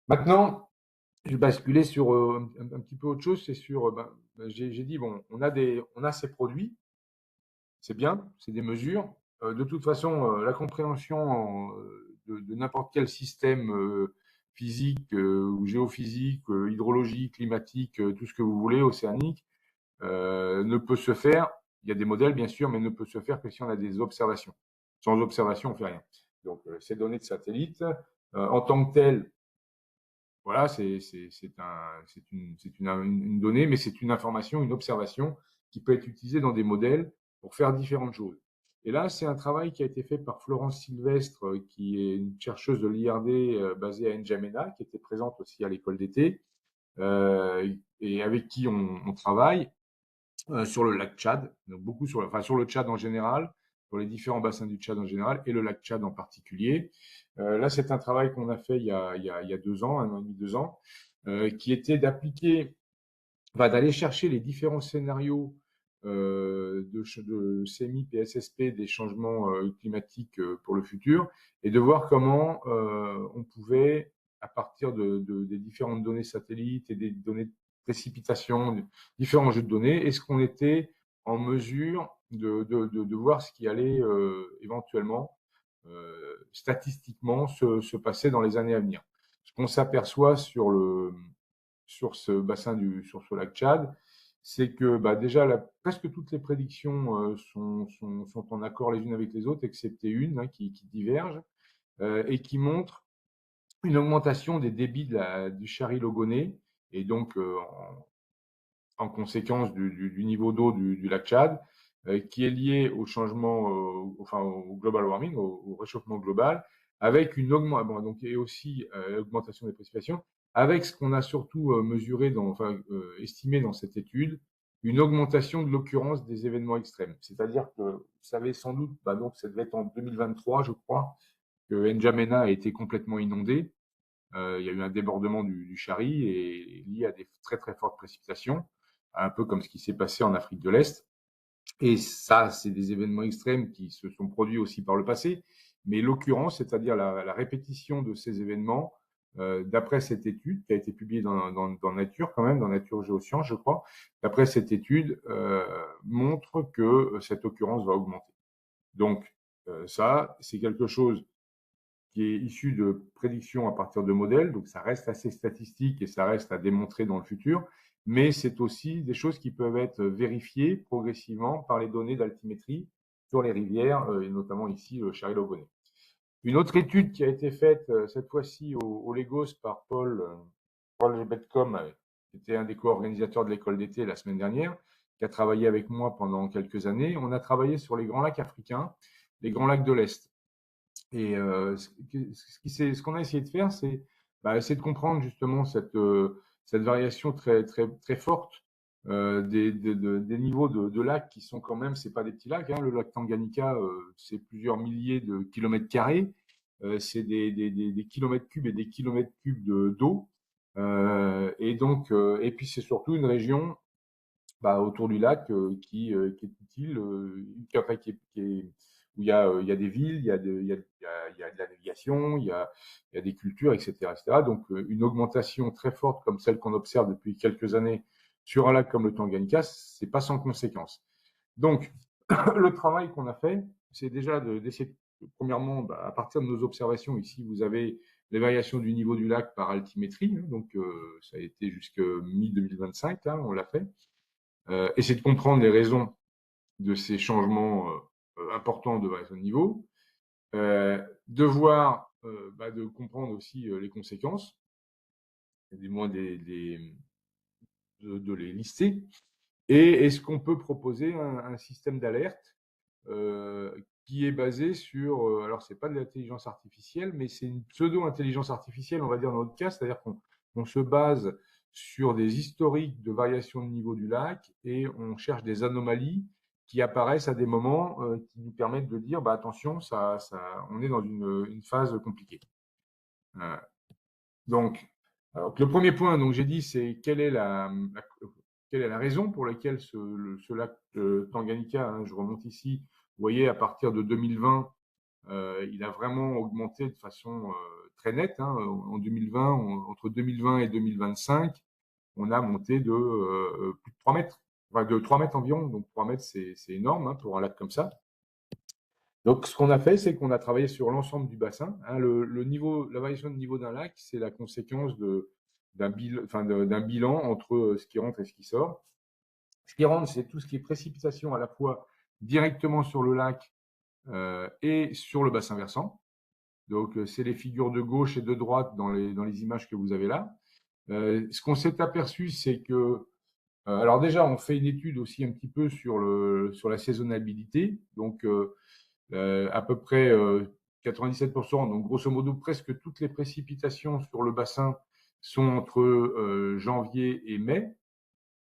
Maintenant, je vais basculer sur un petit peu autre chose. C'est sur, j'ai dit, bon, on a ces produits, c'est bien, c'est des mesures. De toute façon, la compréhension de n'importe quel système physique ou géophysique, hydrologique, climatique, tout ce que vous voulez, océanique, ne peut se faire. Il y a des modèles, bien sûr, mais ne peut se faire que si on a des observations. Sans observation, on fait rien. Donc, ces données de satellite, en tant que telles, voilà, c'est une donnée, mais c'est une information, une observation qui peut être utilisée dans des modèles pour faire différentes choses. Et là, c'est un travail qui a été fait par Florence Sylvestre, qui est une chercheuse de l'IRD basée à N'Djamena, qui était présente aussi à l'école d'été, et avec qui on travaille sur le lac Tchad, donc beaucoup sur le Tchad en général, sur les différents bassins du Tchad en général, et le lac Tchad en particulier. Là, c'est un travail qu'on a fait il y a 2 ans, 1 an et demi, 2 ans, qui était d'aller chercher les différents scénarios de CMI, PSSP, des changements climatiques pour le futur, et de voir comment on pouvait, à partir des différentes données satellites et des données de précipitation, différents jeux de données, est-ce qu'on était en mesure de voir ce qui allait éventuellement statistiquement se passer dans les années à venir. Ce qu'on s'aperçoit sur ce lac Tchad, c'est que déjà presque toutes les prédictions sont en accord les unes avec les autres, excepté une qui diverge et qui montre une augmentation des débits du Chari-Logonné et donc en conséquence du niveau d'eau du lac Tchad, qui est lié au changement, au global warming, au réchauffement global, avec une augmentation, donc et aussi augmentation des précipitations, avec ce qu'on a surtout mesuré, estimé dans cette étude, une augmentation de l'occurrence des événements extrêmes. C'est-à-dire que vous savez sans doute, donc ça devait être en 2023, je crois, que N'Djamena a été complètement inondé. Il y a eu un débordement du Chari et lié à des très très fortes précipitations, un peu comme ce qui s'est passé en Afrique de l'Est. Et ça, c'est des événements extrêmes qui se sont produits aussi par le passé. Mais l'occurrence, c'est-à-dire la répétition de ces événements, d'après cette étude qui a été publiée dans Nature quand même, dans Nature Géosciences, je crois, d'après cette étude, montre que cette occurrence va augmenter. Donc ça, c'est quelque chose qui est issu de prédictions à partir de modèles, donc ça reste assez statistique et ça reste à démontrer dans le futur, mais c'est aussi des choses qui peuvent être vérifiées progressivement par les données d'altimétrie sur les rivières, et notamment ici le Chari-Logonné. Une autre étude qui a été faite cette fois-ci au Lagos par Paul Betcom, qui était un des co-organisateurs de l'école d'été la semaine dernière, qui a travaillé avec moi pendant quelques années. On a travaillé sur les grands lacs africains, les grands lacs de l'Est. Et ce qu'on a essayé de faire, c'est essayer de comprendre justement cette variation très, très, très forte des niveaux de lacs qui sont quand même, c'est pas des petits lacs. Le lac Tanganyika, c'est plusieurs milliers de kilomètres carrés. C'est des kilomètres cubes et des kilomètres cubes d'eau. Et donc, et puis c'est surtout une région autour du lac qui est utile, où il y a des villes, il y a de la navigation, il y a des cultures, etc., etc. Donc une augmentation très forte comme celle qu'on observe depuis quelques années sur un lac comme le Tanganyika, c'est pas sans conséquence. Donc le travail qu'on a fait, c'est déjà d'essayer premièrement, à partir de nos observations ici, vous avez les variations du niveau du lac par altimétrie, donc ça a été jusque mi-2025, là, on l'a fait. Essayer de comprendre les raisons de ces changements importants de variation de niveau, de comprendre aussi les conséquences, du moins de les lister, et est-ce qu'on peut proposer un système d'alerte qui est basé sur, alors c'est pas de l'intelligence artificielle, mais c'est une pseudo-intelligence artificielle, on va dire dans notre cas, c'est-à-dire qu'on se base sur des historiques de variation de niveau du lac et on cherche des anomalies qui apparaissent à des moments qui nous permettent de dire bah, attention, on est dans une phase compliquée. Donc, alors, le premier point, donc j'ai dit, c'est quelle est la raison pour laquelle ce lac Tanganyika, hein, je remonte ici, vous voyez, à partir de 2020, il a vraiment augmenté de façon très nette. Hein. En 2020, entre 2020 et 2025, on a monté de plus de 3 mètres, enfin de 3 mètres environ. Donc 3 mètres, c'est énorme hein, pour un lac comme ça. Donc, ce qu'on a fait, c'est qu'on a travaillé sur l'ensemble du bassin. Hein, la variation de niveau d'un lac, c'est la conséquence d'un bilan entre ce qui rentre et ce qui sort. Ce qui rentre, c'est tout ce qui est précipitation à la fois directement sur le lac et sur le bassin versant. Donc, c'est les figures de gauche et de droite dans les images que vous avez là. Ce qu'on s'est aperçu, c'est que alors déjà, on fait une étude aussi un petit peu sur la saisonnalité. Donc, à peu près 97%, donc grosso modo presque toutes les précipitations sur le bassin sont entre janvier et mai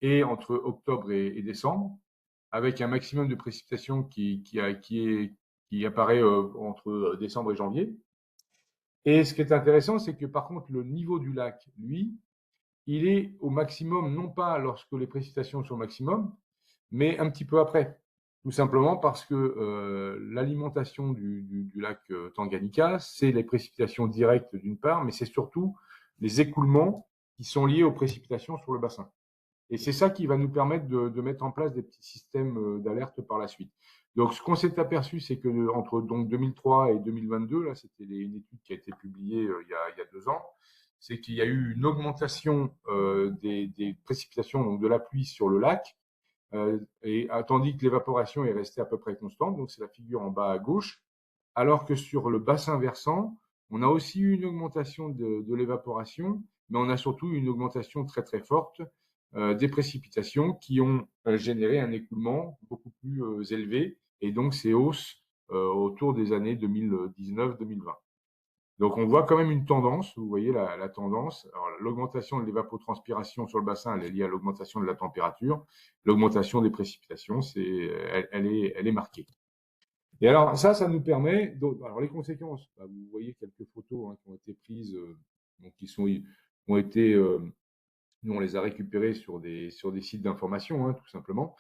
et entre octobre et décembre, avec un maximum de précipitations qui apparaît entre décembre et janvier. Et ce qui est intéressant, c'est que par contre, le niveau du lac, lui, il est au maximum, non pas lorsque les précipitations sont au maximum, mais un petit peu après. Tout simplement parce que l'alimentation du lac Tanganyika, c'est les précipitations directes d'une part, mais c'est surtout les écoulements qui sont liés aux précipitations sur le bassin. Et c'est ça qui va nous permettre de mettre en place des petits systèmes d'alerte par la suite. Donc, ce qu'on s'est aperçu, c'est que entre donc 2003 et 2022, là, c'était une étude qui a été publiée il y a 2 ans, c'est qu'il y a eu une augmentation des précipitations, donc de la pluie sur le lac, tandis que l'évaporation est restée à peu près constante, donc c'est la figure en bas à gauche, alors que sur le bassin versant, on a aussi eu une augmentation de l'évaporation, mais on a surtout une augmentation très très forte des précipitations qui ont généré un écoulement beaucoup plus élevé, et donc ces hausses autour des années 2019-2020. Donc, on voit quand même une tendance. Vous voyez la tendance. Alors, l'augmentation de l'évapotranspiration sur le bassin, elle est liée à l'augmentation de la température. L'augmentation des précipitations, elle est marquée. Et alors, ça nous permet. Alors, les conséquences, bah, vous voyez quelques photos hein, qui ont été prises, donc ont été. Nous, on les a récupérées sur des sites d'information, hein, tout simplement.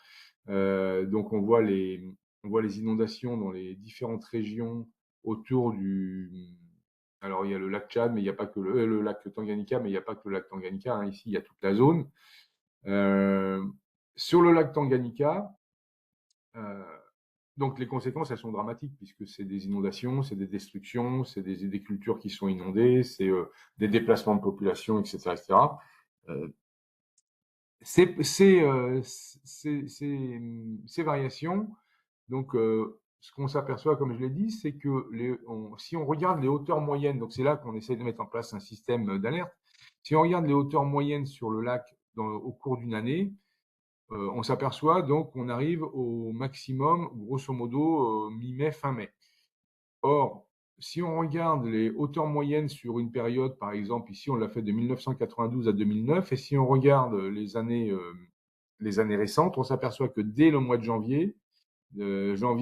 Donc, on voit les inondations dans les différentes régions autour Alors, il y a le lac Tchad, mais il n'y a pas que le lac Tanganyika, mais il n'y a pas que le lac Tanganyika. Hein. Ici, il y a toute la zone. Sur le lac Tanganyika, donc les conséquences, elles sont dramatiques puisque c'est des inondations, c'est des destructions, c'est des cultures qui sont inondées, c'est des déplacements de population, etc., etc. Ces variations, donc ce qu'on s'aperçoit, comme je l'ai dit, c'est que si on regarde les hauteurs moyennes, donc c'est là qu'on essaie de mettre en place un système d'alerte, si on regarde les hauteurs moyennes sur le lac au cours d'une année, on s'aperçoit donc qu'on arrive au maximum, grosso modo, mi-mai, fin mai. Or, si on regarde les hauteurs moyennes sur une période, par exemple, ici on l'a fait de 1992 à 2009, et si on regarde les années récentes, on s'aperçoit que dès le mois de janvier,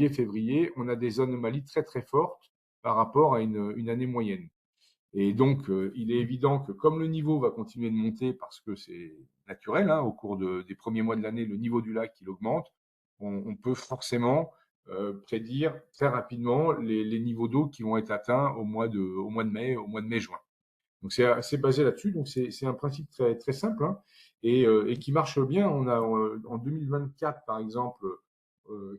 février, on a des anomalies très très fortes par rapport à une année moyenne. Et donc, il est évident que comme le niveau va continuer de monter, parce que c'est naturel, hein, au cours des premiers mois de l'année, le niveau du lac il augmente, on peut forcément prédire très rapidement les niveaux d'eau qui vont être atteints au mois de mai-juin. Donc c'est basé là-dessus. Donc c'est un principe très très simple hein, et qui marche bien. On a en 2024 par exemple,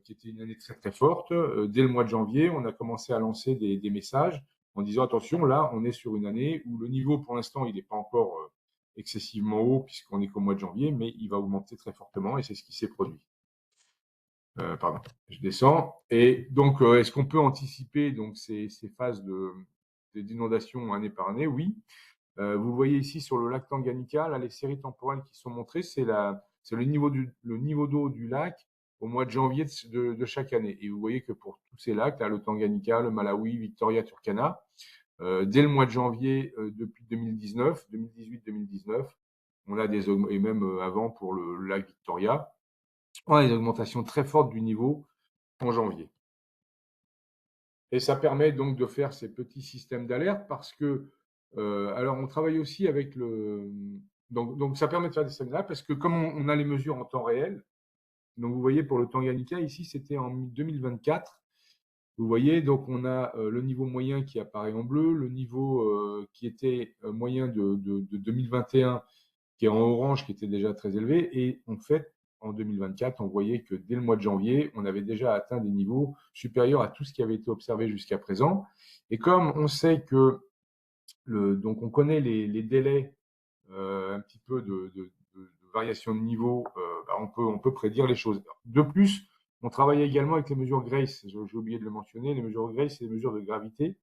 qui était une année très très forte. Dès le mois de janvier, on a commencé à lancer des messages en disant attention, là on est sur une année où le niveau pour l'instant il n'est pas encore excessivement haut puisqu'on est qu'au mois de janvier, mais il va augmenter très fortement et c'est ce qui s'est produit. Pardon, je descends. Et donc, est-ce qu'on peut anticiper donc ces phases d'inondation année par année? Oui. Vous voyez ici sur le lac Tanganyika, là, les séries temporelles qui sont montrées, c'est le niveau d'eau du lac au mois de janvier de chaque année. Et vous voyez que pour tous ces lacs, là, le Tanganyika, le Malawi, Victoria, Turkana, dès le mois de janvier depuis 2018-2019, On a et même avant pour le lac Victoria, on a des augmentations très fortes du niveau en janvier. Et ça permet donc de faire ces petits systèmes d'alerte parce que, alors on travaille aussi avec donc ça permet de faire des systèmes d'alerte parce que comme on a les mesures en temps réel, donc vous voyez pour le Tanganyika ici c'était en 2024. Vous voyez, donc on a le niveau moyen qui apparaît en bleu, le niveau qui était moyen de 2021 qui est en orange, qui était déjà très élevé. Et en fait, en 2024, on voyait que dès le mois de janvier, on avait déjà atteint des niveaux supérieurs à tout ce qui avait été observé jusqu'à présent. Et comme on sait que donc on connaît les délais un petit peu de variation de niveau, bah on peut prédire les choses. De plus, on travaille également avec les mesures GRACE. J'ai oublié de le mentionner. Les mesures GRACE, c'est des mesures de gravité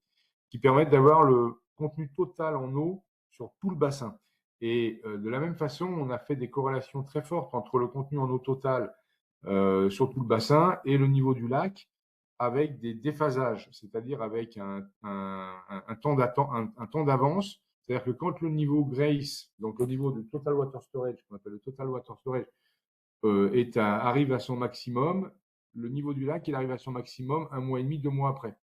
qui permettent d'avoir le contenu total en eau sur tout le bassin. Et de la même façon, on a fait des corrélations très fortes entre le contenu en eau totale sur tout le bassin et le niveau du lac avec des déphasages, c'est-à-dire avec un temps d'avance. C'est-à-dire que quand le niveau GRACE, donc le niveau de Total Water Storage, qu'on appelle le Total Water Storage, arrive à son maximum, le niveau du lac, il arrive à son maximum 1 mois et demi, 2 mois après.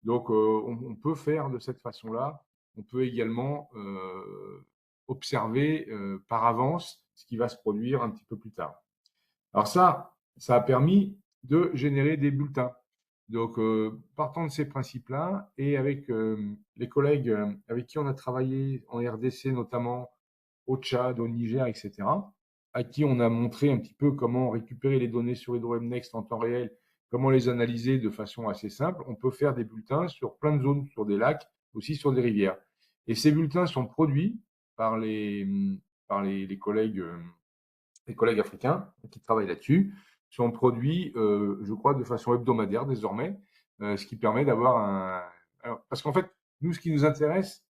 Donc, on peut faire de cette façon-là. On peut également observer par avance ce qui va se produire un petit peu plus tard. Alors ça a permis de générer des bulletins. Donc, partant de ces principes-là, et avec les collègues avec qui on a travaillé en RDC notamment, au Tchad, au Niger, etc., à qui on a montré un petit peu comment récupérer les données sur HydroMNext en temps réel, comment les analyser de façon assez simple. On peut faire des bulletins sur plein de zones, sur des lacs, aussi sur des rivières. Et ces bulletins sont produits par les collègues africains qui travaillent là-dessus, sont produits, je crois, de façon hebdomadaire désormais, ce qui permet d'avoir parce qu'en fait, nous, ce qui nous intéresse,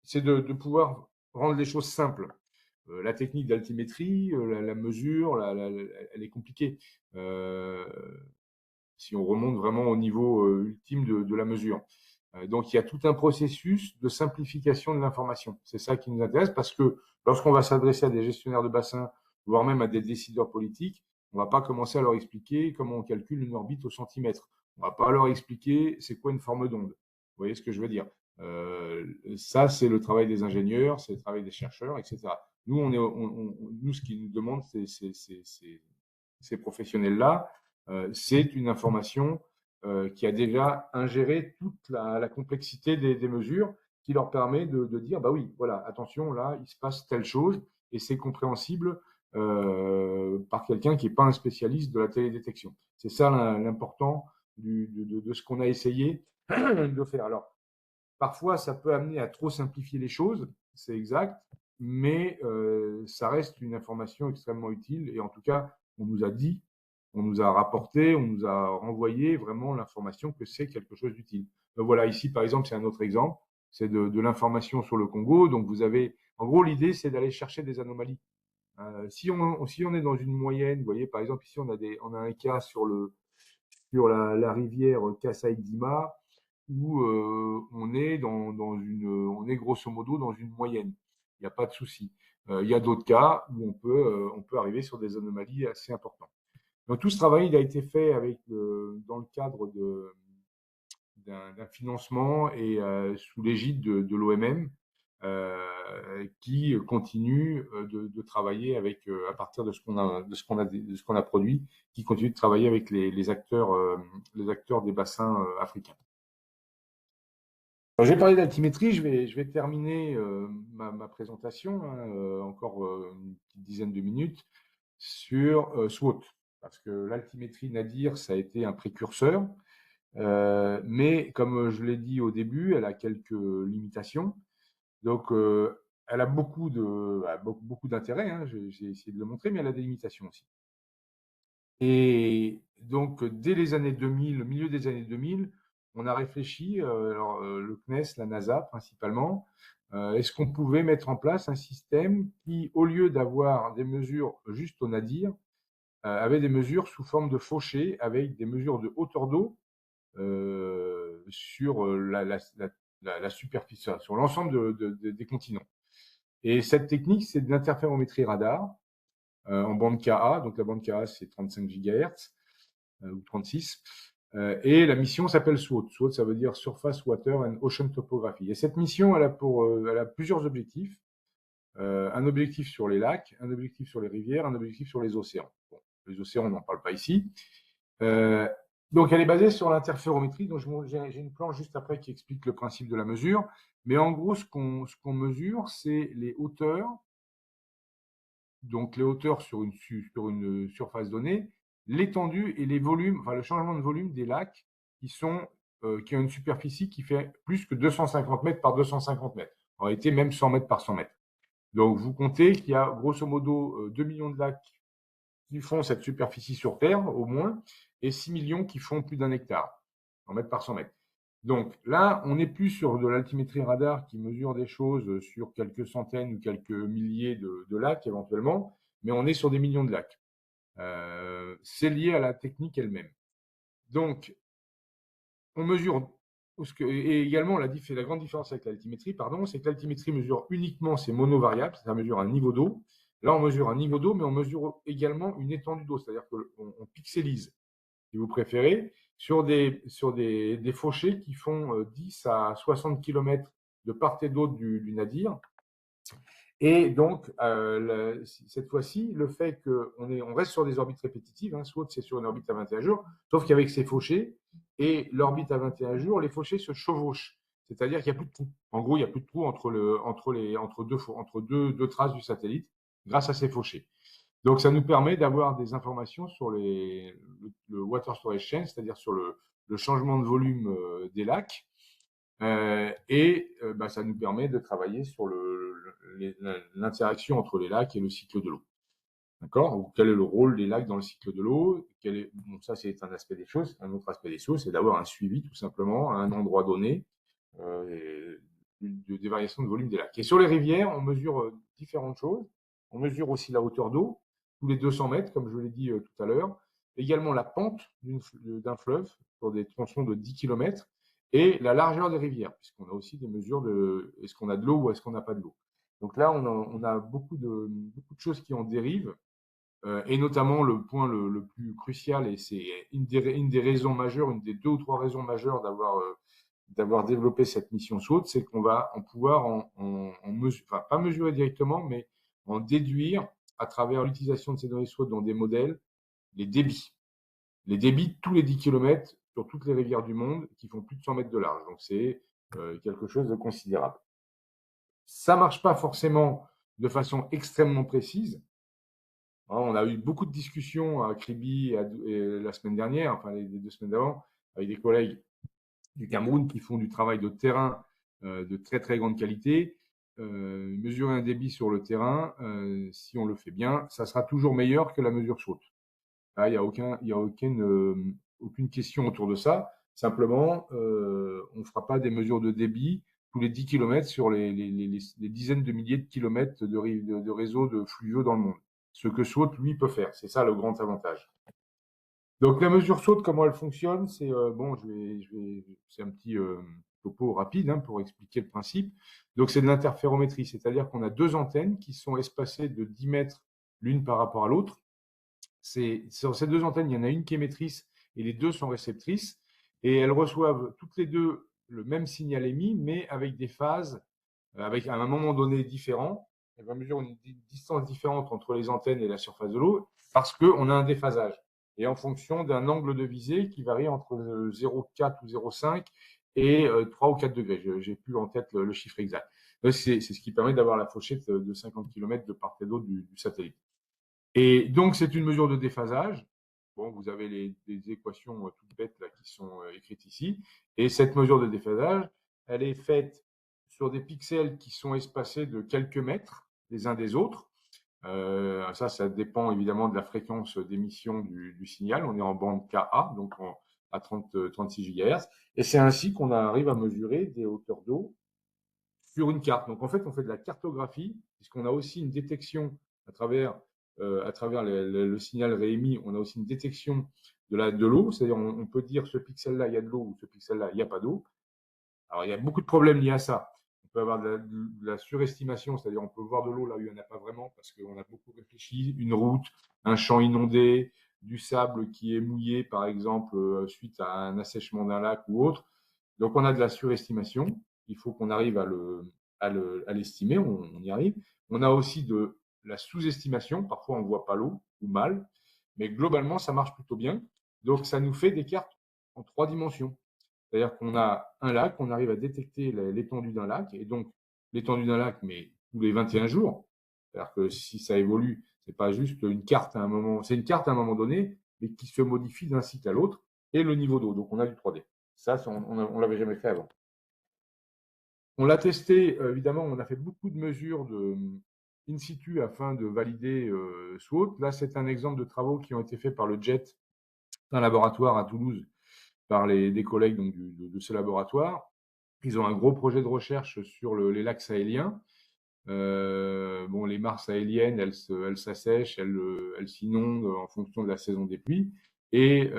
c'est de pouvoir rendre les choses simples. La technique d'altimétrie, la mesure, elle est compliquée. Si on remonte vraiment au niveau ultime de la mesure. Donc, il y a tout un processus de simplification de l'information. C'est ça qui nous intéresse parce que lorsqu'on va s'adresser à des gestionnaires de bassin, voire même à des décideurs politiques, on va pas commencer à leur expliquer comment on calcule une orbite au centimètre. On va pas leur expliquer c'est quoi une forme d'onde. Vous voyez ce que je veux dire? Ça, c'est le travail des ingénieurs, c'est le travail des chercheurs, etc. Nous, nous, ce qu'ils nous demandent, ces professionnels-là, c'est une information qui a déjà ingéré toute la complexité des mesures, qui leur permet de dire, bah oui, voilà, attention, là, il se passe telle chose, et c'est compréhensible par quelqu'un qui n'est pas un spécialiste de la télédétection. C'est ça l'important de ce qu'on a essayé de faire. Alors, parfois, ça peut amener à trop simplifier les choses, c'est exact, mais ça reste une information extrêmement utile, et en tout cas, on nous a dit, on nous a rapporté, on nous a renvoyé vraiment l'information que c'est quelque chose d'utile. Voilà, ici, par exemple, c'est un autre exemple, c'est de l'information sur le Congo. Donc, vous avez, en gros, l'idée, c'est d'aller chercher des anomalies. Si on est dans une moyenne, vous voyez, par exemple, ici, on a un cas sur la rivière Kasai-Dima, où on est on est grosso modo dans une moyenne. Il n'y a pas de souci. Il y a d'autres cas où on peut arriver sur des anomalies assez importantes. Donc tout ce travail, il a été fait dans le cadre d'un financement et sous l'égide de l'OMM, qui continue de travailler à partir de ce qu'on a produit, qui continue de travailler avec les acteurs des bassins africains. J'ai parlé d'altimétrie, je vais terminer ma présentation, hein, encore une petite dizaine de minutes, sur SWOT. Parce que l'altimétrie Nadir, ça a été un précurseur, mais comme je l'ai dit au début, elle a quelques limitations. Donc, elle a beaucoup d'intérêt, hein, j'ai essayé de le montrer, mais elle a des limitations aussi. Et donc, dès les années 2000, le milieu des années 2000, on a réfléchi, le CNES, la NASA principalement, est-ce qu'on pouvait mettre en place un système qui, au lieu d'avoir des mesures juste au nadir, avait des mesures sous forme de fauchés avec des mesures de hauteur d'eau sur la superficie, sur l'ensemble des continents. Et cette technique, c'est de l'interférométrie radar en bande Ka. Donc la bande Ka, c'est 35 GHz ou 36. Et la mission s'appelle SWOT. SWOT, ça veut dire Surface Water and Ocean Topography. Et cette mission, elle a plusieurs objectifs. Un objectif sur les lacs, un objectif sur les rivières, un objectif sur les océans. Bon, les océans, on n'en parle pas ici. Donc, elle est basée sur l'interférométrie. Donc, j'ai une planche juste après qui explique le principe de la mesure. Mais en gros, ce qu'on mesure, c'est les hauteurs. Donc, les hauteurs sur une surface donnée, l'étendue et les volumes, enfin, le changement de volume des lacs qui ont une superficie qui fait plus que 250 mètres par 250 mètres. En réalité, même 100 mètres par 100 mètres. Donc, vous comptez qu'il y a grosso modo 2 millions de lacs qui font cette superficie sur Terre, au moins, et 6 millions qui font plus d'1 hectare, en mètres par 100 mètres. Donc là, on n'est plus sur de l'altimétrie radar qui mesure des choses sur quelques centaines ou quelques milliers de lacs éventuellement, mais on est sur des millions de lacs. C'est lié à la technique elle-même. Donc, on mesure, et également la grande différence avec l'altimétrie, c'est que l'altimétrie mesure uniquement ces monovariables, ça mesure un niveau d'eau. Là, on mesure un niveau d'eau, mais on mesure également une étendue d'eau, c'est-à-dire qu'on pixelise, si vous préférez, sur des fauchets qui font 10 à 60 km de part et d'autre du nadir. Et donc, cette fois-ci, le fait qu'on reste sur des orbites répétitives, SWOT, c'est sur une orbite à 21 jours, sauf qu'avec ces fauchets et l'orbite à 21 jours, les fauchets se chevauchent. C'est-à-dire qu'il n'y a plus de trou. En gros, il n'y a plus de trou entre deux traces du satellite grâce à ces fauchets. Donc, ça nous permet d'avoir des informations sur le water storage chain, c'est-à-dire sur le changement de volume des lacs. Ça nous permet de travailler sur l'interaction entre les lacs et le cycle de l'eau. D'accord? Quel est le rôle des lacs dans le cycle de l'eau? Bon, ça, c'est un aspect des choses. Un autre aspect des choses, c'est d'avoir un suivi, tout simplement, à un endroit donné, des variations de volume des lacs. Et sur les rivières, on mesure différentes choses. On mesure aussi la hauteur d'eau, tous les 200 mètres, comme je l'ai dit tout à l'heure. Également la pente d'un fleuve sur des tronçons de 10 km et la largeur des rivières, puisqu'on a aussi des mesures de est-ce qu'on a de l'eau ou est-ce qu'on n'a pas de l'eau. Donc là, on a beaucoup de choses qui en dérivent, et notamment le point le plus crucial, et c'est une des raisons majeures, une des 2 ou 3 raisons majeures d'avoir développé cette mission SWOT, c'est qu'on va pouvoir pas mesurer directement, mais en déduire à travers l'utilisation de ces données SWOT dans des modèles, les débits. Les débits tous les 10 km sur toutes les rivières du monde qui font plus de 100 mètres de large. Donc, c'est quelque chose de considérable. Ça marche pas forcément de façon extrêmement précise. On a eu beaucoup de discussions à Kribi la semaine dernière, enfin les 2 semaines d'avant, avec des collègues du Cameroun qui font du travail de terrain de très très grande qualité. Mesurer un débit sur le terrain, si on le fait bien, ça sera toujours meilleur que la mesure SWOT. Il n'y a aucune question autour de ça. Simplement, on ne fera pas des mesures de débit tous les 10 km sur les dizaines de milliers de kilomètres de réseaux de fluviaux dans le monde. Ce que SWOT, lui, peut faire. C'est ça le grand avantage. Donc, la mesure SWOT, comment elle fonctionne? C'est c'est un petit topo rapide pour expliquer le principe. Donc, c'est de l'interférométrie, c'est-à-dire qu'on a 2 antennes qui sont espacées de 10 mètres l'une par rapport à l'autre. Sur ces 2 antennes, il y en a une qui est émettrice et les 2 sont réceptrices. Et elles reçoivent toutes les 2 le même signal émis, mais avec des phases, avec à un moment donné différent. Elles vont mesurer une distance différente entre les antennes et la surface de l'eau parce qu'on a un déphasage. Et en fonction d'un angle de visée qui varie entre 0,4 ou 0,5 et 3 ou 4 degrés. J'ai plus en tête le chiffre exact. C'est ce qui permet d'avoir la fourchette de 50 km de part et d'autre du satellite. Et donc, c'est une mesure de déphasage. Bon, vous avez les équations toutes bêtes là, qui sont écrites ici. Et cette mesure de déphasage, elle est faite sur des pixels qui sont espacés de quelques mètres les uns des autres. Ça dépend évidemment de la fréquence d'émission du signal. On est en bande Ka, donc à 36 GHz. Et c'est ainsi qu'on arrive à mesurer des hauteurs d'eau sur une carte. Donc, en fait, on fait de la cartographie, puisqu'on a aussi une détection à travers le signal réémis, on a aussi une détection de l'eau, c'est-à-dire on peut dire ce pixel-là, il y a de l'eau, ou ce pixel-là, il n'y a pas d'eau. Alors, il y a beaucoup de problèmes liés à ça. On peut avoir de la surestimation, c'est-à-dire on peut voir de l'eau là où il n'y en a pas vraiment parce qu'on a beaucoup réfléchi, une route, un champ inondé, du sable qui est mouillé par exemple suite à un assèchement d'un lac ou autre. Donc on a de la surestimation, il faut qu'on arrive à l'estimer, on y arrive. On a aussi de la sous-estimation, parfois on ne voit pas l'eau ou mal, mais globalement ça marche plutôt bien. Donc ça nous fait des cartes en 3 dimensions. C'est-à-dire qu'on a un lac, on arrive à détecter l'étendue d'un lac, et donc l'étendue d'un lac, mais tous les 21 jours. C'est-à-dire que si ça évolue, c'est pas juste une carte à un moment, c'est une carte à un moment donné, mais qui se modifie d'un site à l'autre, et le niveau d'eau. Donc on a du 3D. Ça, on l'avait jamais fait avant. On l'a testé, évidemment, on a fait beaucoup de mesures in situ afin de valider SWOT. Là, c'est un exemple de travaux qui ont été faits par le JET, un laboratoire à Toulouse, par des collègues donc, de ce laboratoire. Ils ont un gros projet de recherche sur les lacs sahéliens. Bon, les mares sahéliennes, elles s'assèchent, elles s'inondent en fonction de la saison des pluies. Et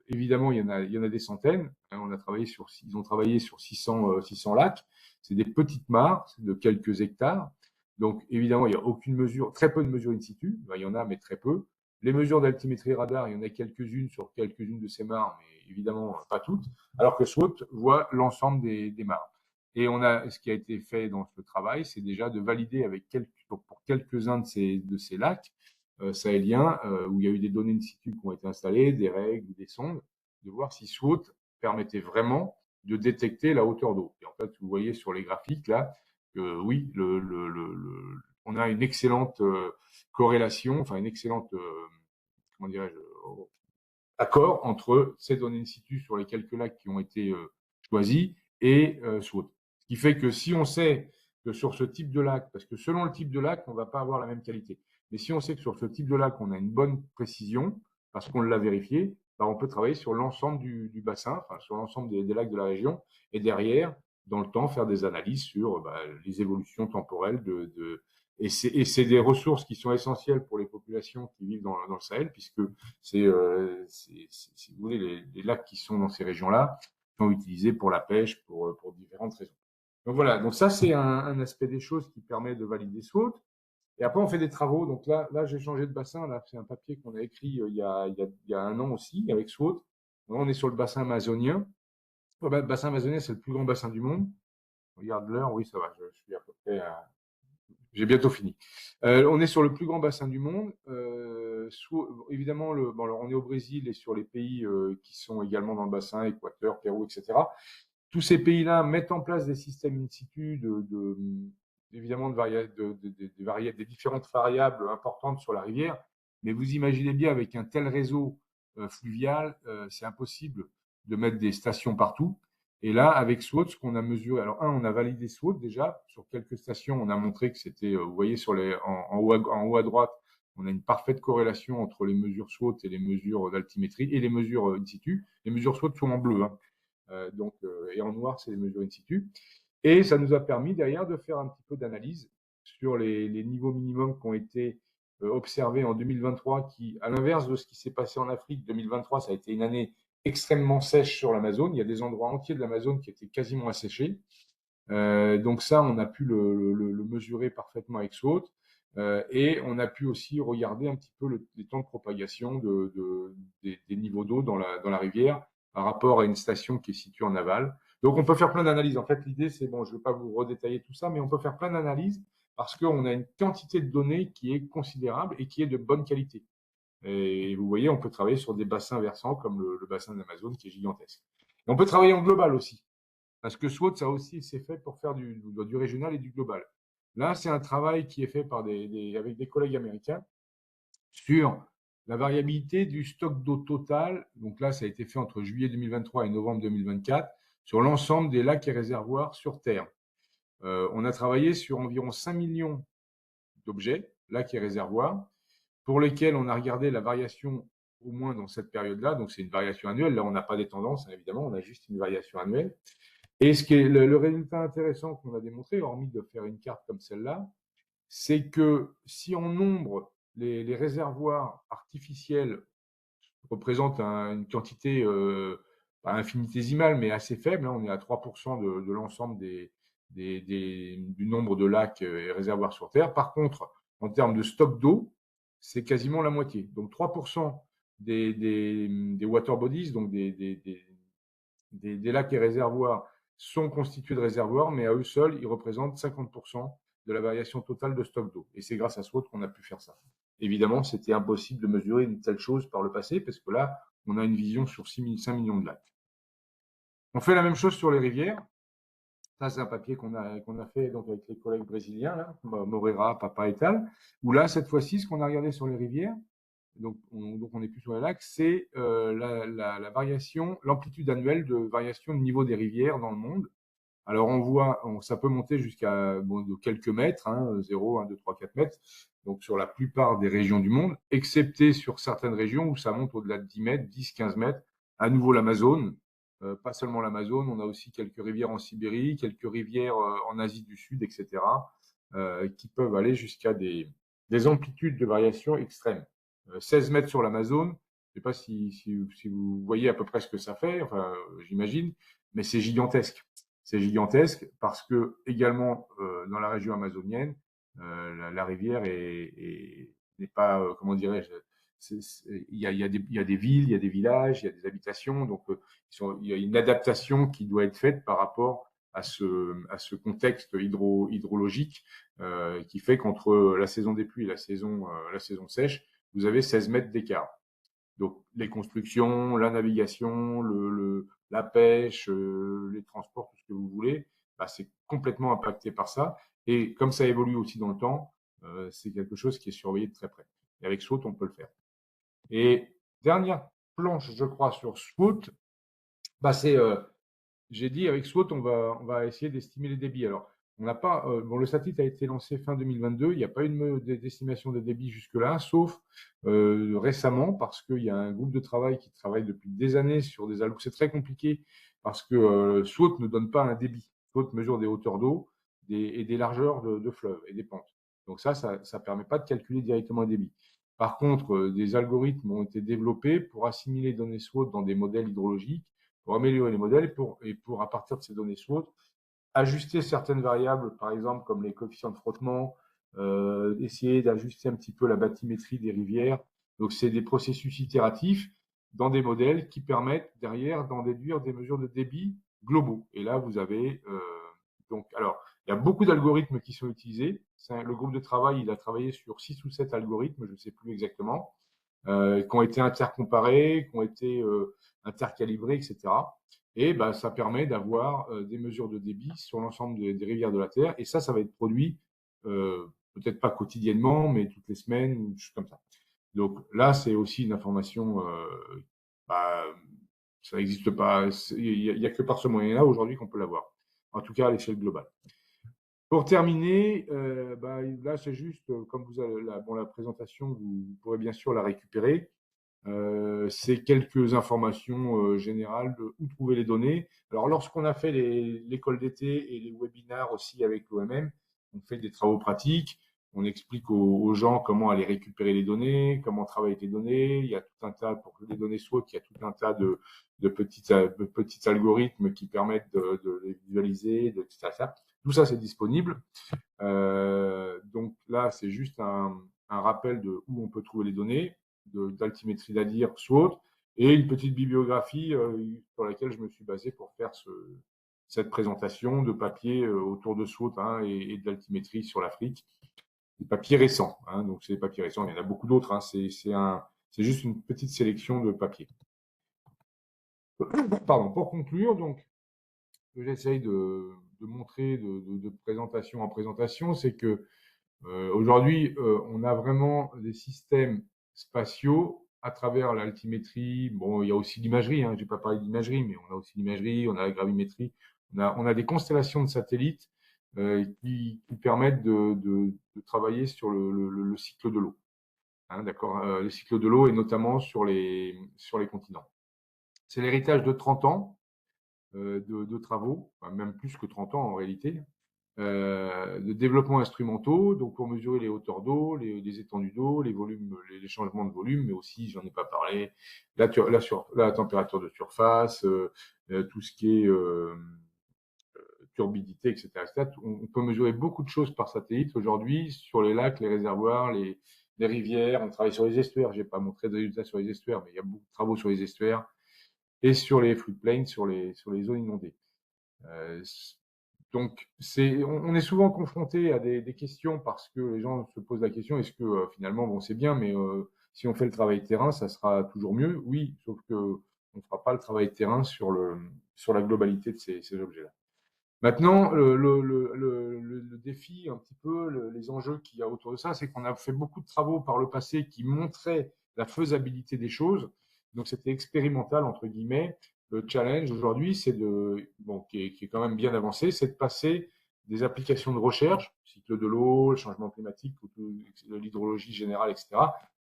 évidemment, il y en a des centaines. On a travaillé ils ont travaillé sur 600 lacs. C'est des petites mares, c'est de quelques hectares. Donc, évidemment, il n'y a aucune mesure, très peu de mesures in situ. Ben, il y en a, mais très peu. Les mesures d'altimétrie radar, il y en a quelques-unes sur quelques-unes de ces mares, mais évidemment pas toutes. Alors que SWOT voit l'ensemble des mares. Et ce qui a été fait dans ce travail, c'est déjà de valider pour quelques-uns de ces lacs sahéliens, où il y a eu des données in situ qui ont été installées, des règles, des sondes, de voir si SWOT permettait vraiment de détecter la hauteur d'eau. Et en fait, vous voyez sur les graphiques là, que oui, on a une excellente corrélation, enfin une excellente, comment dirais-je, accord entre ces données in situ sur les quelques lacs qui ont été choisis et SWOT. Ce qui fait que si on sait que sur ce type de lac, parce que selon le type de lac, on ne va pas avoir la même qualité, mais si on sait que sur ce type de lac, on a une bonne précision, parce qu'on l'a vérifié, ben on peut travailler sur l'ensemble du bassin, enfin sur l'ensemble des lacs de la région, et derrière, dans le temps, faire des analyses sur les évolutions temporelles et c'est des ressources qui sont essentielles pour les populations qui vivent dans le Sahel, puisque si vous voulez, les lacs qui sont dans ces régions-là sont utilisés pour la pêche, pour différentes raisons. Donc voilà, donc ça c'est un aspect des choses qui permet de valider SWOT. Et après on fait des travaux. Donc là j'ai changé de bassin. Là c'est un papier qu'on a écrit il y a 1 an aussi avec SWOT. Là, on est sur le bassin amazonien. Le bassin amazonien c'est le plus grand bassin du monde. Regarde l'heure, oui ça va, je suis à peu près j'ai bientôt fini. On est sur le plus grand bassin du monde. Évidemment, alors on est au Brésil et sur les pays qui sont également dans le bassin, Équateur, Pérou, etc. Tous ces pays-là mettent en place des systèmes in situ évidemment des différentes variables importantes sur la rivière. Mais vous imaginez bien, avec un tel réseau fluvial, c'est impossible de mettre des stations partout. Et là, avec SWOT, ce qu'on a mesuré, alors on a validé SWOT déjà sur quelques stations. On a montré que c'était, vous voyez en haut à droite, on a une parfaite corrélation entre les mesures SWOT et les mesures d'altimétrie et les mesures in situ. Les mesures SWOT sont en bleu, hein. Et en noir, c'est les mesures in situ. Et ça nous a permis derrière de faire un petit peu d'analyse sur les niveaux minimums qui ont été observés en 2023, qui, à l'inverse de ce qui s'est passé en Afrique, 2023, ça a été une année extrêmement sèche sur l'Amazone. Il y a des endroits entiers de l'Amazone qui étaient quasiment asséchés. Donc ça, on a pu le mesurer parfaitement avec SWOT. Et on a pu aussi regarder un petit peu les temps de propagation des niveaux d'eau dans la rivière par rapport à une station qui est située en aval. Donc on peut faire plein d'analyses. En fait, l'idée, c'est, bon, je ne vais pas vous redétailler tout ça, mais on peut faire plein d'analyses parce qu'on a une quantité de données qui est considérable et qui est de bonne qualité. Et vous voyez, on peut travailler sur des bassins versants comme le bassin de l'Amazone qui est gigantesque. Et on peut travailler en global aussi. Parce que SWOT, ça aussi, c'est fait pour faire du régional et du global. Là, c'est un travail qui est fait avec des collègues américains sur la variabilité du stock d'eau total. Donc là, ça a été fait entre juillet 2023 et novembre 2024 sur l'ensemble des lacs et réservoirs sur Terre. On a travaillé sur environ 5 millions d'objets, lacs et réservoirs, pour lesquels on a regardé la variation au moins dans cette période-là. Donc c'est une variation annuelle. Là, on n'a pas des tendances, hein, évidemment, on a juste une variation annuelle. Et ce qui est le résultat intéressant qu'on a démontré, hormis de faire une carte comme celle-là, c'est que si on nombre les réservoirs artificiels représentent une quantité pas infinitésimale, mais assez faible, hein, on est à 3% de l'ensemble des du nombre de lacs et réservoirs sur Terre. Par contre, en termes de stock d'eau, c'est quasiment la moitié. Donc 3% des water bodies, donc des lacs et réservoirs, sont constitués de réservoirs, mais à eux seuls, ils représentent 50% de la variation totale de stock d'eau. Et c'est grâce à SWOT qu'on a pu faire ça. Évidemment, c'était impossible de mesurer une telle chose par le passé, parce que là, on a une vision sur 5 millions de lacs. On fait la même chose sur les rivières. Ça, c'est un papier qu'on a fait donc avec les collègues brésiliens, là, Moreira, Papa et Tal, où là, cette fois-ci, ce qu'on a regardé sur les rivières, donc on est plus sur les lacs, c'est la variation, l'amplitude annuelle de variation de niveau des rivières dans le monde. Alors on voit, ça peut monter jusqu'à de quelques mètres, 0, 1, 2, 3, 4 mètres, donc sur la plupart des régions du monde, excepté sur certaines régions où ça monte au-delà de 10 mètres, 10, 15 mètres. À nouveau l'Amazone, pas seulement l'Amazone, on a aussi quelques rivières en Sibérie, quelques rivières en Asie du Sud, etc., qui peuvent aller jusqu'à des amplitudes de variation extrêmes. 16 mètres sur l'Amazone, je ne sais pas si vous voyez à peu près ce que ça fait, enfin j'imagine, mais c'est gigantesque. C'est gigantesque parce que également dans la région amazonienne, la rivière n'est pas, comment dirais-je, il y a des villes, il y a des villages, il y a des habitations, donc il y a une adaptation qui doit être faite par rapport à ce contexte hydrologique qui fait qu'entre la saison des pluies et la saison sèche, vous avez 16 mètres d'écart. Donc les constructions, la navigation, la pêche, les transports, tout ce que vous voulez, bah, c'est complètement impacté par ça. Et comme ça évolue aussi dans le temps, c'est quelque chose qui est surveillé de très près. Et avec SWOT, on peut le faire. Et dernière planche, je crois, sur SWOT, bah, c'est j'ai dit avec SWOT, on va essayer d'estimer les débits. Alors, on n'a pas, le satellite a été lancé fin 2022. Il n'y a pas eu d'estimation des débits jusque-là, sauf récemment, parce qu'il y a un groupe de travail qui travaille depuis des années sur des algorithmes. C'est très compliqué parce que SWOT ne donne pas un débit. SWOT mesure des hauteurs d'eau et des largeurs de fleuves et des pentes. Donc ça permet pas de calculer directement un débit. Par contre, des algorithmes ont été développés pour assimiler les données SWOT dans des modèles hydrologiques, pour améliorer les modèles et pour, à partir de ces données SWOT, ajuster certaines variables, par exemple comme les coefficients de frottement, essayer d'ajuster un petit peu la bathymétrie des rivières. Donc, c'est des processus itératifs dans des modèles qui permettent derrière d'en déduire des mesures de débit globaux. Et là, vous avez donc, alors, il y a beaucoup d'algorithmes qui sont utilisés. Le groupe de travail, il a travaillé sur 6 ou 7 algorithmes, je ne sais plus exactement, qui ont été intercomparés, qui ont été intercalibrés, etc. Et ben, ça permet d'avoir des mesures de débit sur l'ensemble des rivières de la Terre. Et ça va être produit peut-être pas quotidiennement, mais toutes les semaines, ou choses comme ça. Donc là, c'est aussi une information, bah, ça n'existe pas, il y a que par ce moyen-là aujourd'hui qu'on peut l'avoir. En tout cas, à l'échelle globale. Pour terminer, bah, là, c'est juste, comme vous avez la présentation, vous pourrez bien sûr la récupérer. C'est quelques informations générales de où trouver les données. Alors, lorsqu'on a fait l'école d'été et les webinaires aussi avec l'OMM, on fait des travaux pratiques. On explique aux gens comment aller récupérer les données, comment travailler avec les données. Il y a tout un tas, pour que les données soient, il y a tout un tas de petits algorithmes qui permettent de les visualiser, etc. Tout ça, c'est disponible. Donc là, c'est juste un rappel de où on peut trouver les données, d'altimétrie d'Adir, SWOT, et une petite bibliographie sur laquelle je me suis basé pour faire cette présentation de papier autour de SWOT et de l'altimétrie sur l'Afrique. Des papiers récents, donc c'est des papiers récents. Il y en a beaucoup d'autres. C'est juste une petite sélection de papiers. Pardon. Pour conclure, donc, ce que j'essaye de montrer de présentation en présentation, c'est que aujourd'hui, on a vraiment des systèmes spatiaux à travers l'altimétrie. Bon, il y a aussi l'imagerie. Je n'ai pas parlé d'imagerie, mais on a aussi l'imagerie, on a la gravimétrie. On a des constellations de satellites qui permettent de travailler sur le cycle de l'eau. D'accord, le cycle de l'eau et notamment sur les continents. C'est l'héritage de 30 ans de travaux, enfin, même plus que 30 ans en réalité, de développement instrumentaux, donc pour mesurer les hauteurs d'eau, les étendues d'eau, les volumes, les changements de volume, mais aussi, j'en ai pas parlé, la température de surface, tout ce qui est turbidité, etc. On peut mesurer beaucoup de choses par satellite aujourd'hui sur les lacs, les réservoirs, les rivières. On travaille sur les estuaires. J'ai pas montré de résultats sur les estuaires, mais il y a beaucoup de travaux sur les estuaires et sur les floodplains, sur les zones inondées. Donc, on est souvent confronté à des questions parce que les gens se posent la question, est-ce que finalement, bon, c'est bien, mais si on fait le travail terrain, ça sera toujours mieux? Oui, sauf que on ne fera pas le travail terrain sur la globalité de ces objets-là. Maintenant, le défi, un petit peu, les enjeux qu'il y a autour de ça, c'est qu'on a fait beaucoup de travaux par le passé qui montraient la faisabilité des choses. Donc, c'était expérimental, entre guillemets. Le challenge aujourd'hui, c'est qui est quand même bien avancé, c'est de passer des applications de recherche, cycle de l'eau, le changement climatique, l'hydrologie générale, etc.,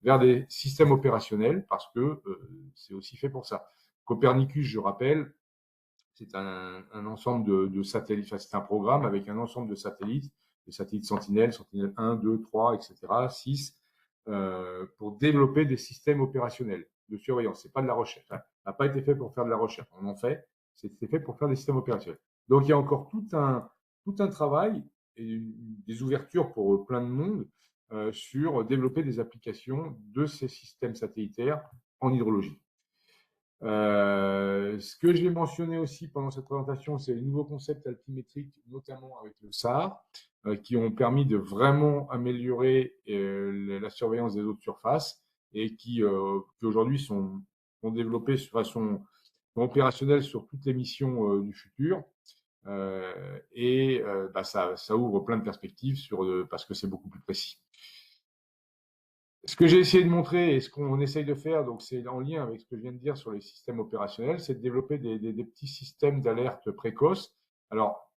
vers des systèmes opérationnels, parce que c'est aussi fait pour ça. Copernicus, je rappelle, c'est un ensemble de satellites, enfin, c'est un programme avec un ensemble de satellites, les satellites Sentinelle, Sentinelle 1, 2, 3, etc., 6, pour développer des systèmes opérationnels de surveillance. C'est pas de la recherche. Ça n'a pas été fait pour faire de la recherche. On en fait. C'est fait pour faire des systèmes opérationnels. Donc, il y a encore tout un travail et des ouvertures pour plein de monde sur développer des applications de ces systèmes satellitaires en hydrologie. Ce que j'ai mentionné aussi pendant cette présentation, c'est les nouveaux concepts altimétriques, notamment avec le SAR, qui ont permis de vraiment améliorer la surveillance des eaux de surface et qui aujourd'hui sont développés de façon opérationnelle sur toutes les missions du futur. Ça ouvre plein de perspectives parce que c'est beaucoup plus précis. Ce que j'ai essayé de montrer et ce qu'on essaye de faire, donc c'est en lien avec ce que je viens de dire sur les systèmes opérationnels, c'est de développer des petits systèmes d'alerte précoce. Alors,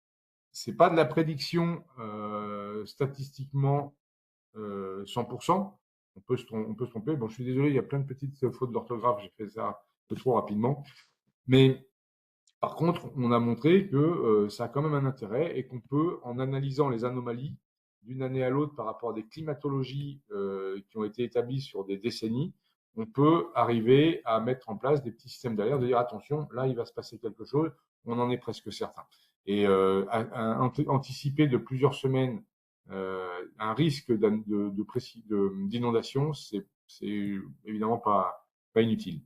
c'est pas de la prédiction statistiquement 100%. On peut se tromper. Bon, je suis désolé, il y a plein de petites fautes d'orthographe. J'ai fait ça un peu trop rapidement. Mais par contre, on a montré que ça a quand même un intérêt et qu'on peut, en analysant les anomalies d'une année à l'autre par rapport à des climatologies qui ont été établies sur des décennies, on peut arriver à mettre en place des petits systèmes d'alerte, de dire attention, là il va se passer quelque chose, on en est presque certain. Et anticiper de plusieurs semaines un risque d'inondation, c'est évidemment pas inutile.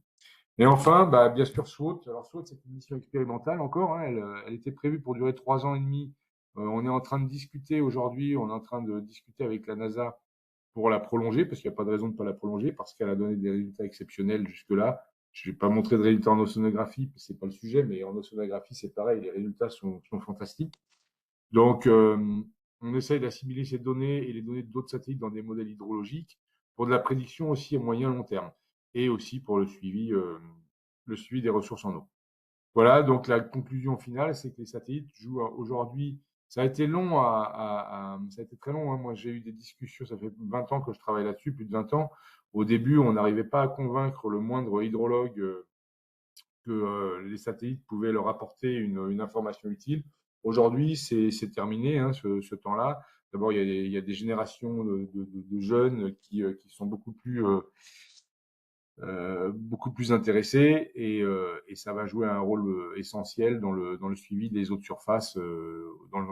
Et enfin, bien sûr, SWOT. Alors, SWOT, c'est une mission expérimentale encore. Hein, elle était prévue pour durer 3 ans et demi. On est en train de discuter aujourd'hui, on est en train de discuter avec la NASA pour la prolonger, parce qu'il n'y a pas de raison de ne pas la prolonger, parce qu'elle a donné des résultats exceptionnels jusque-là. Je n'ai pas montré de résultats en océanographie, c'est pas le sujet, mais en océanographie, c'est pareil, les résultats sont fantastiques. Donc, on essaye d'assimiler ces données et les données d'autres satellites dans des modèles hydrologiques pour de la prédiction aussi à moyen long terme et aussi pour le suivi des ressources en eau. Voilà, donc la conclusion finale, c'est que les satellites jouent aujourd'hui. Ça a été long ça a été très long. Hein. Moi, j'ai eu des discussions. Ça fait 20 ans que je travaille là-dessus, plus de 20 ans. Au début, on n'arrivait pas à convaincre le moindre hydrologue que les satellites pouvaient leur apporter une information utile. Aujourd'hui, c'est terminé, hein, ce temps-là. D'abord, il y a des générations de jeunes qui sont beaucoup plus intéressés et ça va jouer un rôle essentiel dans le suivi des eaux de surface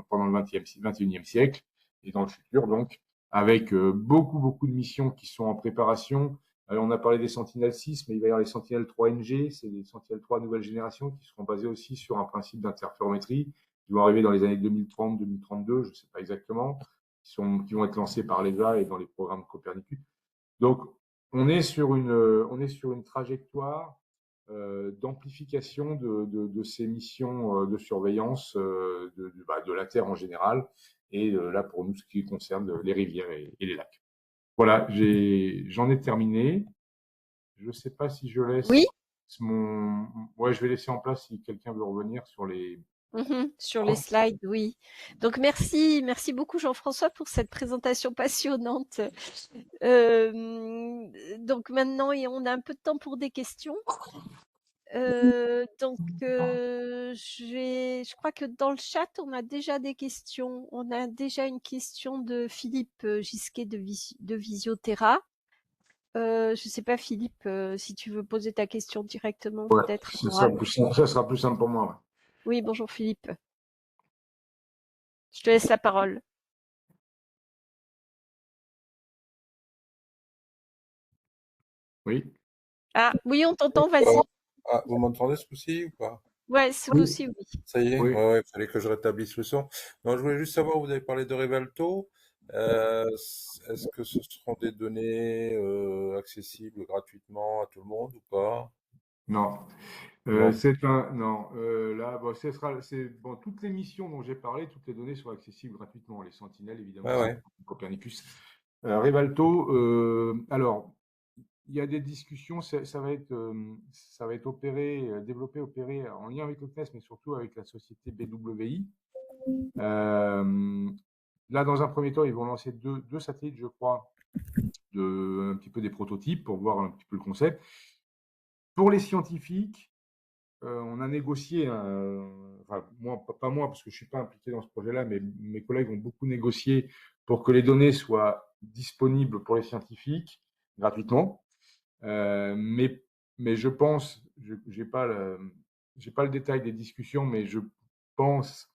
pendant le 21e siècle et dans le futur, donc, avec beaucoup de missions qui sont en préparation. Alors, on a parlé des Sentinelles 6, mais il va y avoir les Sentinelles 3NG, c'est des Sentinelles 3 nouvelle génération qui seront basées aussi sur un principe d'interférométrie. Ils vont arriver dans les années 2030, 2032, je ne sais pas exactement, qui vont être lancés par l'ESA et dans les programmes Copernicus. Donc, on est sur une trajectoire d'amplification de ces missions de surveillance de la Terre en général, et là pour nous ce qui concerne les rivières et les lacs. Voilà, j'en ai terminé. Je ne sais pas si je laisse Oui. Ouais, je vais laisser en place si quelqu'un veut revenir sur les. Sur les slides, oui. Donc merci beaucoup Jean-François pour cette présentation passionnante. Donc maintenant, on a un peu de temps pour des questions. Je crois que dans le chat, on a déjà des questions. On a déjà une question de Philippe Gisquet de Visioterra. Je ne sais pas, Philippe, si tu veux poser ta question directement, Ouais, peut-être. ça sera plus simple pour moi. Ouais. Oui, bonjour Philippe. Je te laisse la parole. Oui. Ah, oui, on t'entend, vas-y. Ah, vous m'entendez ce coup-ci ou pas? Ouais, ce Oui. coup-ci, oui. Ça y est? Oui. Ouais, il fallait que je rétablisse le son. Non, je voulais juste savoir, vous avez parlé de Rivalto. Est-ce que ce seront des données accessibles gratuitement à tout le monde ou pas? Non. Non. Non. Là, bon, bon, toutes les missions dont j'ai parlé, toutes les données sont accessibles gratuitement. Les Sentinelles, évidemment, Ouais, c'est ouais. Copernicus. Rivalto, alors, il y a des discussions, ça va être développé, opéré en lien avec le CNES, mais surtout avec la société BWI. Là, dans un premier temps, ils vont lancer deux satellites, je crois, un petit peu des prototypes pour voir un petit peu le concept. Pour les scientifiques, on a négocié, enfin, moi, pas moi, parce que je suis pas impliqué dans ce projet-là, mais mes collègues ont beaucoup négocié pour que les données soient disponibles pour les scientifiques gratuitement. Mais je pense, j'ai pas le détail des discussions, mais je pense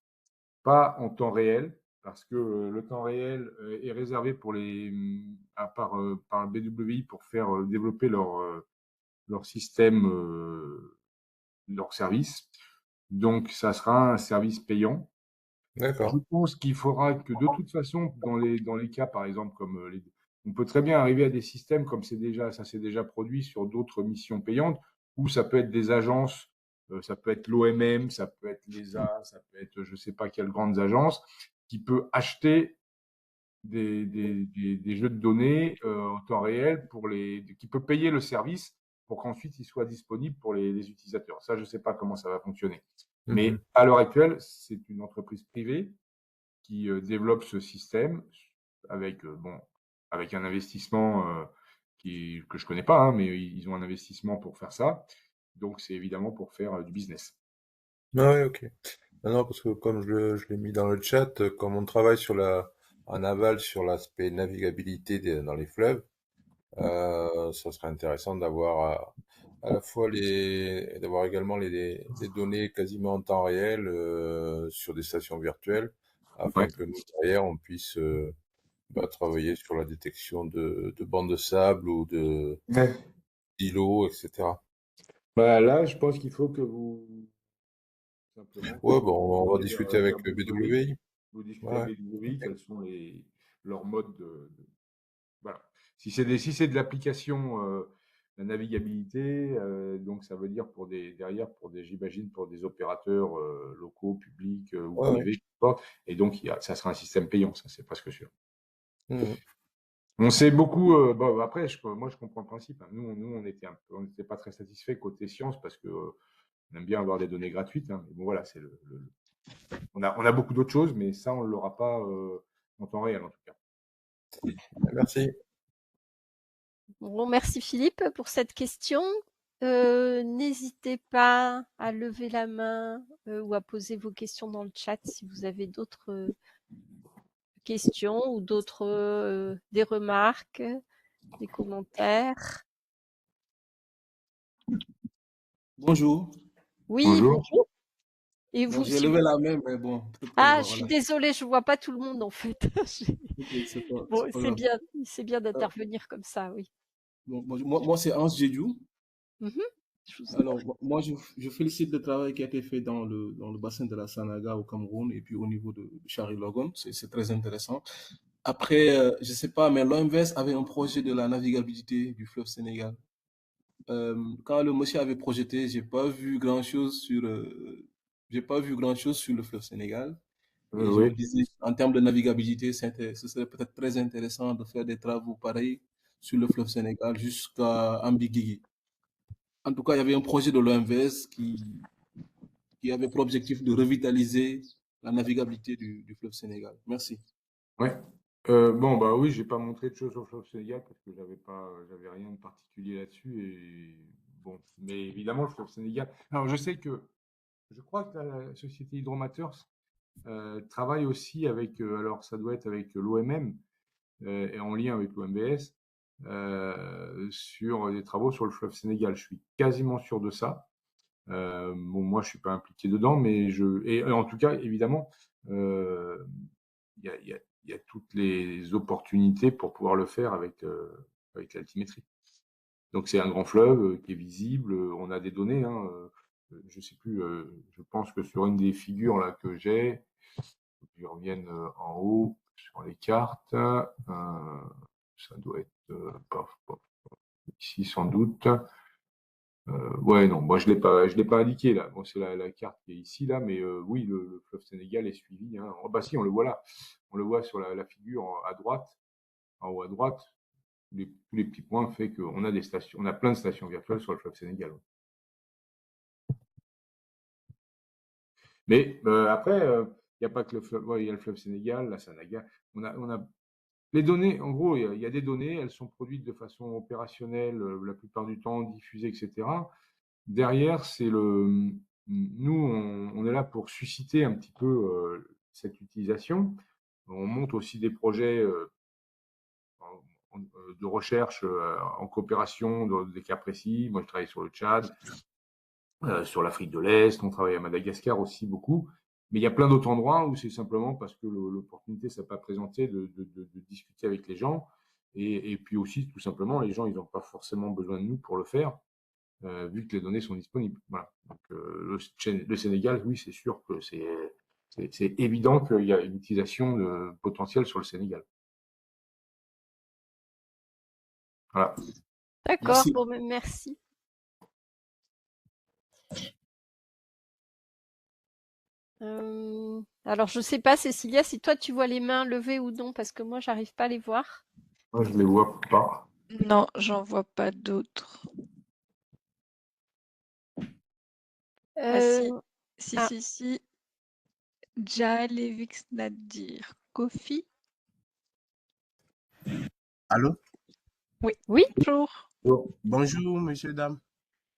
pas en temps réel, parce que le temps réel est réservé pour par le BWI pour faire développer leur système, leur service. Donc, ça sera un service payant. Je D'accord. pense qu'il faudra que de toute façon, dans les cas, par exemple, on peut très bien arriver à des systèmes comme ça s'est déjà produit sur d'autres missions payantes, où ça peut être des agences, ça peut être l'OMM, ça peut être l'ESA, ça peut être je sais pas quelles grandes agences, qui peut acheter des jeux de données en temps réel qui peut payer le service pour qu'ensuite il soit disponible pour les utilisateurs. Ça, je sais pas comment ça va fonctionner. Mais Mhm. à l'heure actuelle, c'est une entreprise privée qui développe ce système avec un investissement que je connais pas, hein, mais ils ont un investissement pour faire ça. Donc, c'est évidemment pour faire du business. Ah ouais, ok. Non, non, parce que comme je l'ai mis dans le chat, comme on travaille en aval sur l'aspect navigabilité dans les fleuves, ça serait intéressant d'avoir à la fois d'avoir également les données quasiment en temps réel sur des stations virtuelles, Ouais. afin que nous derrière on puisse travailler sur la détection de bancs de sable ou de Ouais. d'îlots, etc. Bah, là, je pense qu'il faut que simplement, Ouais, bon, vous on va tournez discuter vers avec BWI. BWI. Vous discutez Ouais, avec BWI, quels sont leurs modes voilà. Si c'est de l'application, la navigabilité, donc ça veut dire j'imagine, pour des opérateurs locaux, publics ou ouais, ouais. privés, peu importe. Et donc, ça sera un système payant, ça, c'est presque sûr. Mhm. On sait beaucoup. Bon, après, moi, je comprends le principe, hein. Nous, on n'était pas très satisfaits côté science parce que on aime bien avoir des données gratuites, hein. Mais bon, voilà, on a beaucoup d'autres choses, mais ça, on ne l'aura pas en temps réel, en tout cas. Merci. Bon, merci Philippe pour cette question. N'hésitez pas à lever la main ou à poser vos questions dans le chat si vous avez d'autres questions ou des remarques, des commentaires. Bonjour. Oui, Bonjour. bonjour. Et Bon, vous, j'ai si levé vous... la main, mais bon, peut-être que Ah, je suis voilà. désolée, je vois pas tout le monde en fait. Ok, Bon, c'est pas grave. c'est bien Euh, d'intervenir comme ça, oui. moi c'est Hans Djedjou. Mhm. Je vous en Alors, prie. je félicite le travail qui a été fait dans le bassin de la Sanaga au Cameroun et puis au niveau de Chari-Logon. C'est très intéressant. Après, je sais pas, mais l'OMVS avait un projet de la navigabilité du fleuve Sénégal. Quand le monsieur avait projeté, j'ai pas vu grand-chose sur le fleuve Sénégal. Et je Oui. me disais, en termes de navigabilité, ce serait peut-être très intéressant de faire des travaux pareils sur le fleuve Sénégal jusqu'à Ambigui. En tout cas, il y avait un projet de l'OMVS qui avait pour objectif de revitaliser la navigabilité du fleuve Sénégal. Merci. Ouais. Bon, bah oui, j'ai pas montré de choses sur le fleuve Sénégal parce que j'avais rien de particulier là-dessus. Et bon, mais évidemment, le fleuve Sénégal. Alors, je crois que la société Hydromaters travaille aussi alors ça doit être avec l'OMM et en lien avec l'OMVS sur des travaux sur le fleuve Sénégal. Je suis quasiment sûr de ça. Bon, moi, je suis pas impliqué dedans, mais et en tout cas, évidemment, il y a toutes les opportunités pour pouvoir le faire avec l'altimétrie. Donc, c'est un grand fleuve qui est visible. On a des données, hein, je sais plus, je pense que sur une des figures là que j'ai, je revienne en haut sur les cartes, ça doit être ici sans doute. Ouais, non, moi je l'ai pas indiqué là. Bon, c'est la carte qui est ici là, mais oui, le fleuve Sénégal est suivi. Hein. Oh, bah si, on le voit là. On le voit sur la figure à droite, en haut à droite. Tous les petits points fait qu'on a des stations, on a plein de stations virtuelles sur le fleuve Sénégal. Mais après, il n'y a pas que le fleuve, ouais, il y a le fleuve Sénégal, la Sanaga. On a les données, en gros, il y a des données, elles sont produites de façon opérationnelle la plupart du temps, diffusées, etc. Derrière, nous, on est là pour susciter un petit peu cette utilisation. On monte aussi des projets de recherche en coopération dans des cas précis. Moi, je travaille sur le Tchad, sur l'Afrique de l'Est, on travaille à Madagascar aussi beaucoup. Mais il y a plein d'autres endroits où c'est simplement parce que l'opportunité ne s'est pas présentée de discuter avec les gens. Et puis aussi, tout simplement, les gens, ils n'ont pas forcément besoin de nous pour le faire, vu que les données sont disponibles. Voilà. Donc, le Sénégal, oui, c'est sûr que c'est évident qu'il y a une utilisation potentielle sur le Sénégal. Voilà. D'accord, Merci. bon, merci. Alors, je sais pas, Cécilia, si toi tu vois les mains levées ou non, parce que moi, j'arrive pas à les voir. Moi, je les vois pas. Non, j'en vois pas d'autres. Ah si, Euh, si, ah, si. Jalevix Nadir. Kofi? Allô? Oui, oui, bonjour. Bonjour, monsieur, dame.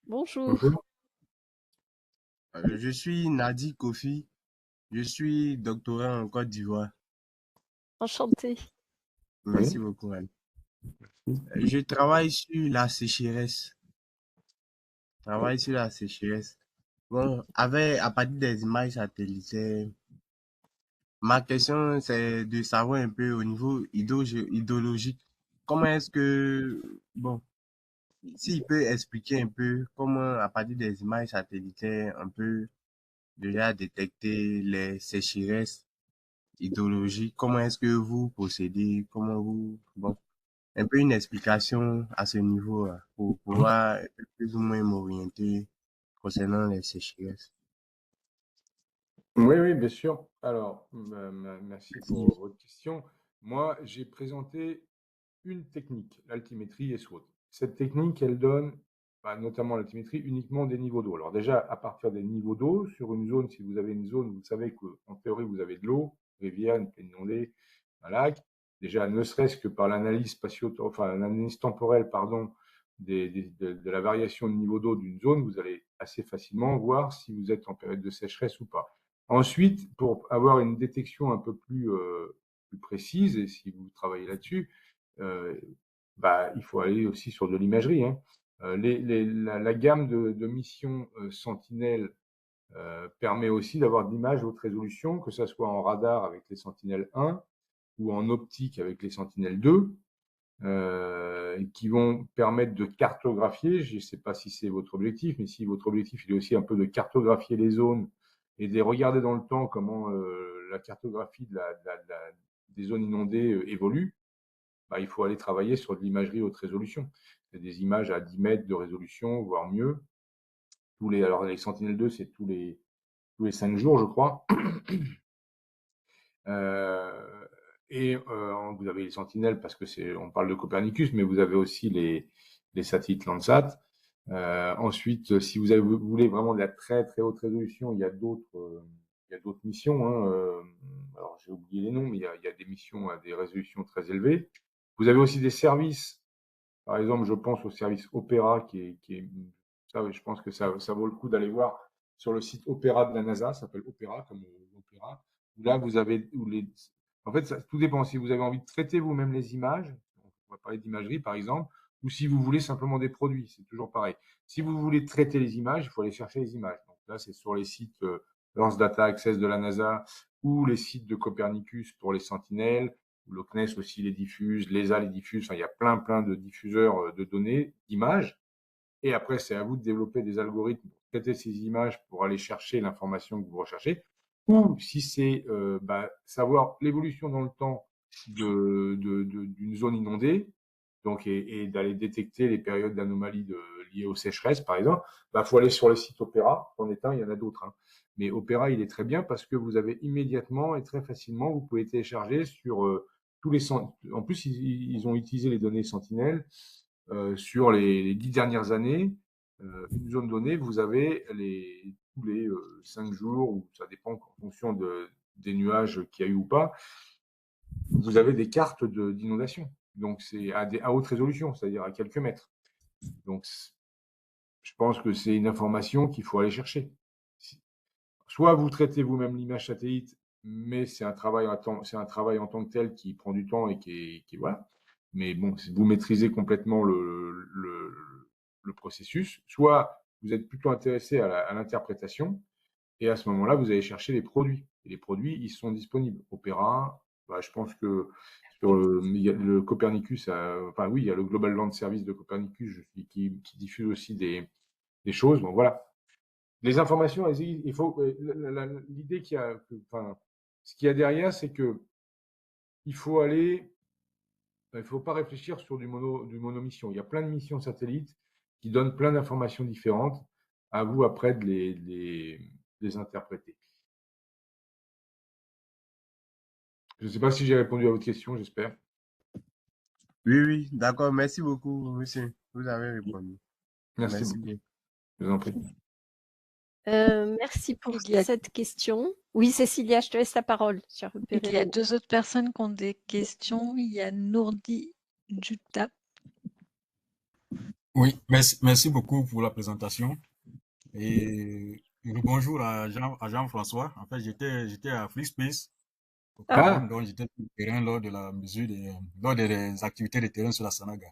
bonjour. Bonjour. Je suis Nadi Kofi. Je suis doctorant en Côte d'Ivoire. Enchantée. Merci Oui. beaucoup, Anne. Je travaille sur la sécheresse. Bon, à partir des images satellitaires, ma question, c'est de savoir un peu au niveau idéologique, comment est-ce que, bon, s'il peut expliquer un peu comment, à partir des images satellitaires, on peut déjà détecter les sécheresses idéologiques, comment est-ce que vous procédez, bon, un peu une explication à ce niveau pour pouvoir plus ou moins m'orienter concernant les sécheresses. Oui, oui, bien sûr. Alors, merci pour votre question. Moi, j'ai présenté une technique, l'altimétrie et SWOT. Cette technique, elle donne, notamment l'altimétrie, uniquement des niveaux d'eau. Alors déjà, à partir des niveaux d'eau, sur une zone, si vous avez une zone, vous savez qu'en théorie, vous avez de l'eau, rivière, une plaine inondée, un lac. Déjà, ne serait-ce que par l'analyse l'analyse temporelle, pardon, de la variation de niveau d'eau d'une zone, vous allez assez facilement voir si vous êtes en période de sécheresse ou pas. Ensuite, pour avoir une détection un peu plus précise, et si vous travaillez là-dessus, il faut aller aussi sur de l'imagerie. Hein. La gamme de missions Sentinelle permet aussi d'avoir de l'image haute résolution, que ce soit en radar avec les Sentinelles 1 ou en optique avec les Sentinelles 2, qui vont permettre de cartographier. Je ne sais pas si c'est votre objectif, mais si votre objectif il est aussi un peu de cartographier les zones et de regarder dans le temps comment la cartographie des zones inondées évolue, il faut aller travailler sur de l'imagerie haute résolution. C'est des images à 10 mètres de résolution, voire mieux. Alors les Sentinelle-2, c'est tous les 5 jours, je crois. Vous avez les Sentinelles parce que on parle de Copernicus, mais vous avez aussi les satellites Landsat. Ensuite, si vous voulez vraiment de la très très haute résolution, il y a d'autres missions. Hein. Alors j'ai oublié les noms, mais il y a des missions à des résolutions très élevées. Vous avez aussi des services. Par exemple, je pense au service Opera ça, je pense que ça vaut le coup d'aller voir sur le site Opera de la NASA, ça s'appelle Opera comme l'opéra. Là, vous avez en fait, tout dépend. Si vous avez envie de traiter vous-même les images, on va parler d'imagerie par exemple, ou si vous voulez simplement des produits, c'est toujours pareil. Si vous voulez traiter les images, il faut aller chercher les images. Donc là, c'est sur les sites Lance Data Access de la NASA ou les sites de Copernicus pour les sentinelles, ou le CNES aussi les diffuse, l'ESA les diffuse. Enfin, il y a plein de diffuseurs de données, d'images. Et après, c'est à vous de développer des algorithmes pour traiter ces images pour aller chercher l'information que vous recherchez. Ou si c'est savoir l'évolution dans le temps d'une zone inondée, donc et d'aller détecter les périodes d'anomalies liées aux sécheresses, par exemple, faut aller sur le site Opera. En est un, il y en a d'autres. Hein. Mais Opera, il est très bien parce que vous avez immédiatement et très facilement, vous pouvez télécharger sur tous les. En plus, ils ont utilisé les données Sentinel sur les 10 dernières années. Une zone donnée, vous avez tous les 5 jours, ou ça dépend en fonction des nuages qu'il y a eu ou pas, vous avez des cartes d'inondation. Donc, c'est à haute résolution, c'est-à-dire à quelques mètres. Donc, je pense que c'est une information qu'il faut aller chercher. Soit vous traitez vous-même l'image satellite, mais c'est un travail en tant que tel qui prend du temps et qui voilà. Mais bon, si vous maîtrisez complètement le processus, soit vous êtes plutôt intéressé à l'interprétation, et à ce moment-là, vous allez chercher les produits. Et les produits, ils sont disponibles. Opera, je pense que sur il y a le Copernicus, oui, il y a le Global Land Service de Copernicus qui diffuse aussi des choses. Donc voilà. Les informations, il faut l'idée qu'il y a, ce qu'il y a derrière, c'est que il faut pas réfléchir sur du monomission. Il y a plein de missions satellites qui donnent plein d'informations différentes. À vous après de les interpréter. Je ne sais pas si j'ai répondu à votre question, j'espère. Oui, d'accord. Merci beaucoup, monsieur. Vous avez répondu. Merci beaucoup. Bien. Je vous en prie. Merci pour cette question. Oui, Cécilia, je te laisse la parole. Il y a 2 autres personnes qui ont des questions. Il y a Nourdi Jutap. Oui, merci beaucoup pour la présentation. Et bonjour à Jean-François. En fait, j'étais à Free Space au Cameroun, donc j'étais sur le terrain lors des activités de terrain sur la Sanaga.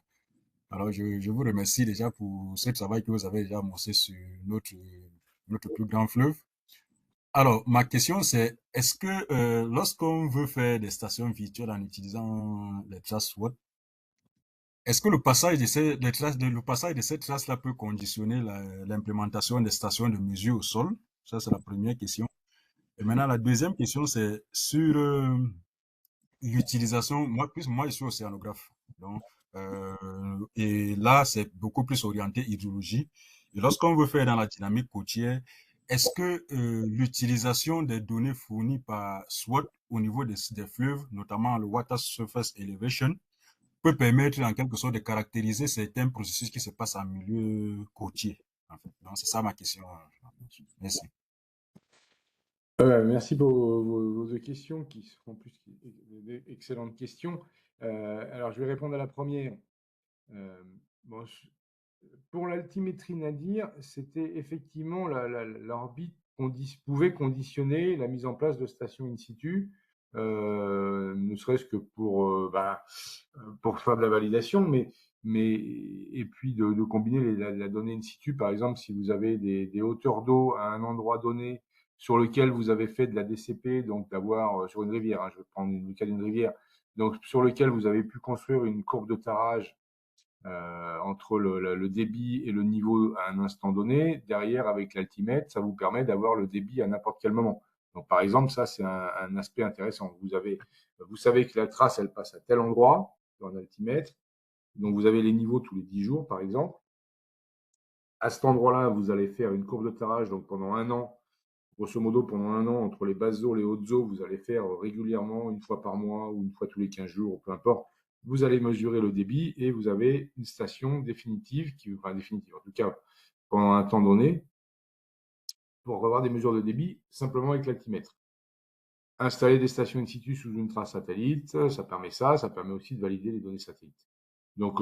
Alors, je vous remercie déjà pour ce travail que vous avez déjà amorcé sur notre plus grand fleuve. Alors, ma question c'est, est-ce que lorsqu'on veut faire des stations virtuelles en utilisant les traces SWOT, est-ce que le passage de ces traces-là peut conditionner l'implémentation des stations de mesure au sol? Ça, c'est la première question. Et maintenant, la deuxième question, c'est sur l'utilisation. Moi, je suis océanographe. Donc, et là, c'est beaucoup plus orienté hydrologie. Et lorsqu'on veut faire dans la dynamique côtière, est-ce que l'utilisation des données fournies par SWOT au niveau des fleuves, notamment le Water Surface Elevation, peut permettre en quelque sorte de caractériser certains processus qui se passent en milieu côtier. En fait. Donc, c'est ça ma question. Merci. Merci pour vos deux questions qui sont en plus d'excellentes questions. Alors, je vais répondre à la première. Pour l'altimétrie Nadir, c'était effectivement l'orbite pouvait conditionner la mise en place de stations in situ, ne serait-ce que pour faire de la validation, et puis de combiner la donnée in situ. Par exemple, si vous avez des hauteurs d'eau à un endroit donné sur lequel vous avez fait de la DCP, donc d'avoir sur une rivière, je vais prendre le cas d'une rivière, donc sur lequel vous avez pu construire une courbe de tarage entre le débit et le niveau à un instant donné. Derrière, avec l'altimètre, ça vous permet d'avoir le débit à n'importe quel moment. Donc, par exemple, ça, c'est un aspect intéressant. Vous savez que la trace, elle passe à tel endroit dans un altimètre. Donc, vous avez les niveaux tous les 10 jours, par exemple. À cet endroit-là, vous allez faire une courbe de tarage. Donc, pendant un an, grosso modo, pendant un an, entre les basses eaux et les hautes eaux, vous allez faire régulièrement, une fois par mois ou une fois tous les 15 jours, peu importe. Vous allez mesurer le débit et vous avez une station définitive, en tout cas pendant un temps donné, pour avoir des mesures de débit simplement avec l'altimètre. Installer des stations in situ sous une trace satellite, ça permet aussi de valider les données satellites. Donc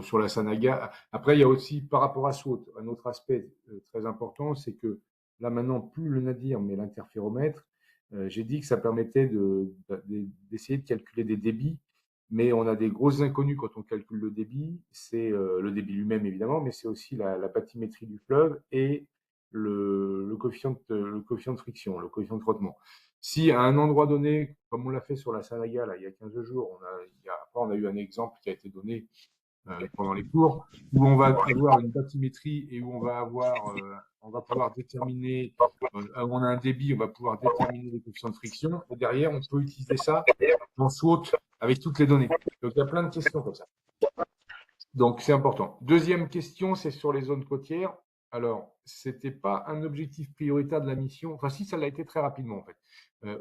sur la Sanaga, après il y a aussi par rapport à SWOT, un autre aspect très important, c'est que là maintenant plus le nadir mais l'interféromètre, j'ai dit que ça permettait d'essayer de calculer des débits. mais on a des grosses inconnues quand on calcule le débit. C'est le débit lui-même, évidemment, mais c'est aussi la bathymétrie du fleuve et le coefficient de friction, le coefficient de frottement. Si à un endroit donné, comme on l'a fait sur la Sanaga, là, il y a 15 jours, on a eu un exemple qui a été donné pendant les cours, où on va avoir une bathymétrie et où on va pouvoir déterminer, où on a un débit, on va pouvoir déterminer les coefficients de friction, et derrière, on peut utiliser ça en SWOT avec toutes les données. Donc, il y a plein de questions comme ça. Donc, c'est important. Deuxième question, c'est sur les zones côtières. Alors, c'était pas un objectif prioritaire de la mission. Enfin, si, ça l'a été très rapidement, en fait.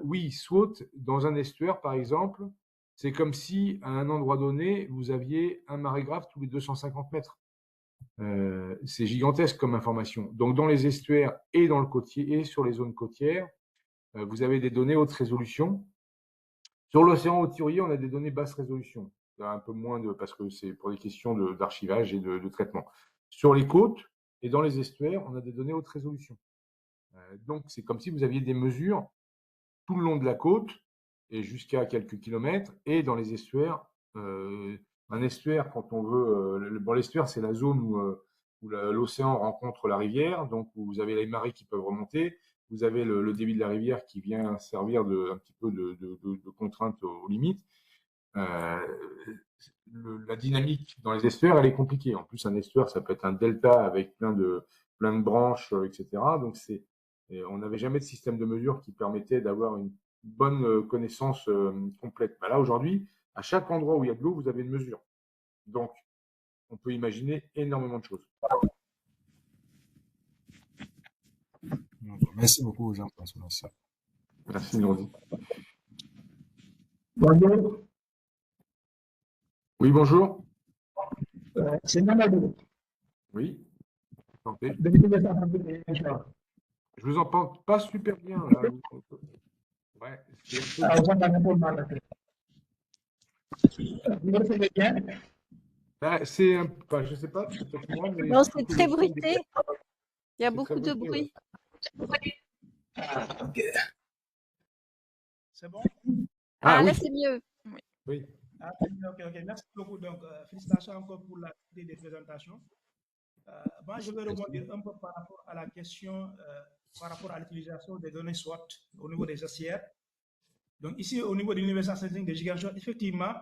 Oui, SWOT, dans un estuaire, par exemple, c'est comme si, à un endroit donné, vous aviez un marégraphe tous les 250 mètres. C'est gigantesque comme information. Donc, dans les estuaires et dans le côtier et sur les zones côtières, vous avez des données haute résolution. Sur l'océan hauturier, on a des données basse résolution. Un peu moins parce que c'est pour des questions d'archivage et de traitement. Sur les côtes et dans les estuaires, on a des données haute résolution. Donc, c'est comme si vous aviez des mesures tout le long de la côte et jusqu'à quelques kilomètres, et dans les estuaires, un estuaire, quand on veut, l'estuaire, c'est la zone où l'océan rencontre la rivière, donc où vous avez les marées qui peuvent remonter, vous avez le débit de la rivière qui vient servir un petit peu de contrainte aux limites. La dynamique dans les estuaires, elle est compliquée. En plus, un estuaire, ça peut être un delta avec plein de branches, etc. Donc, on n'avait jamais de système de mesure qui permettait d'avoir une bonne connaissance complète. Là, aujourd'hui, à chaque endroit où il y a de l'eau, vous avez une mesure. Donc, on peut imaginer énormément de choses. Merci beaucoup, Jean-François. Merci, Nourdi. Bonjour. Oui, bonjour. C'est Mamadou. Oui. Santé. De l'Université de Genève. Je vous entends pas super bien, là. Ouais, c'est Ah, vous m'entendez pour mal. Vous me recevez bien? c'est enfin, je sais pas, c'est peut-être moi, mais Non, c'est très bruité. Il y a beaucoup de bruit. Ah, ok. C'est bon? Ah, là, oui. c'est mieux. Oui. Ah, ok. Merci beaucoup. Donc, félicitations encore pour la qualité des présentations. Moi, je vais rebondir un peu par rapport à la question, par rapport à l'utilisation des données SWOT au niveau des estuaires. Donc, ici, au niveau de l'Université Saint-Denis de Ziguinchor, effectivement,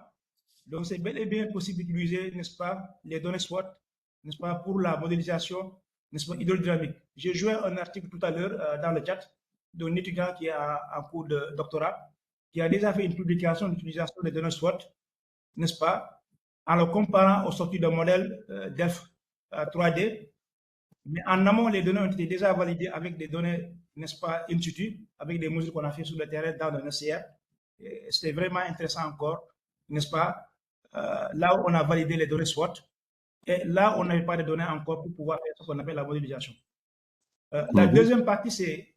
donc c'est bel et bien possible d'utiliser, n'est-ce pas, les données SWOT, n'est-ce pas, pour la modélisation, n'est-ce pas, hydrodynamique. J'ai joué un article tout à l'heure dans le chat d'un étudiant qui a un cours de doctorat, qui a déjà fait une publication d'utilisation des données SWOT, n'est-ce pas, en le comparant aux sorties de modèles DELF 3D. Mais en amont, les données ont été déjà validées avec des données, n'est-ce pas, in situ, avec des mesures qu'on a fait sur le terrain dans le NCR. C'était vraiment intéressant encore, n'est-ce pas, là où on a validé les données SWOT, et là où on n'avait pas de données encore pour pouvoir faire ce qu'on appelle la modélisation. La deuxième partie, c'est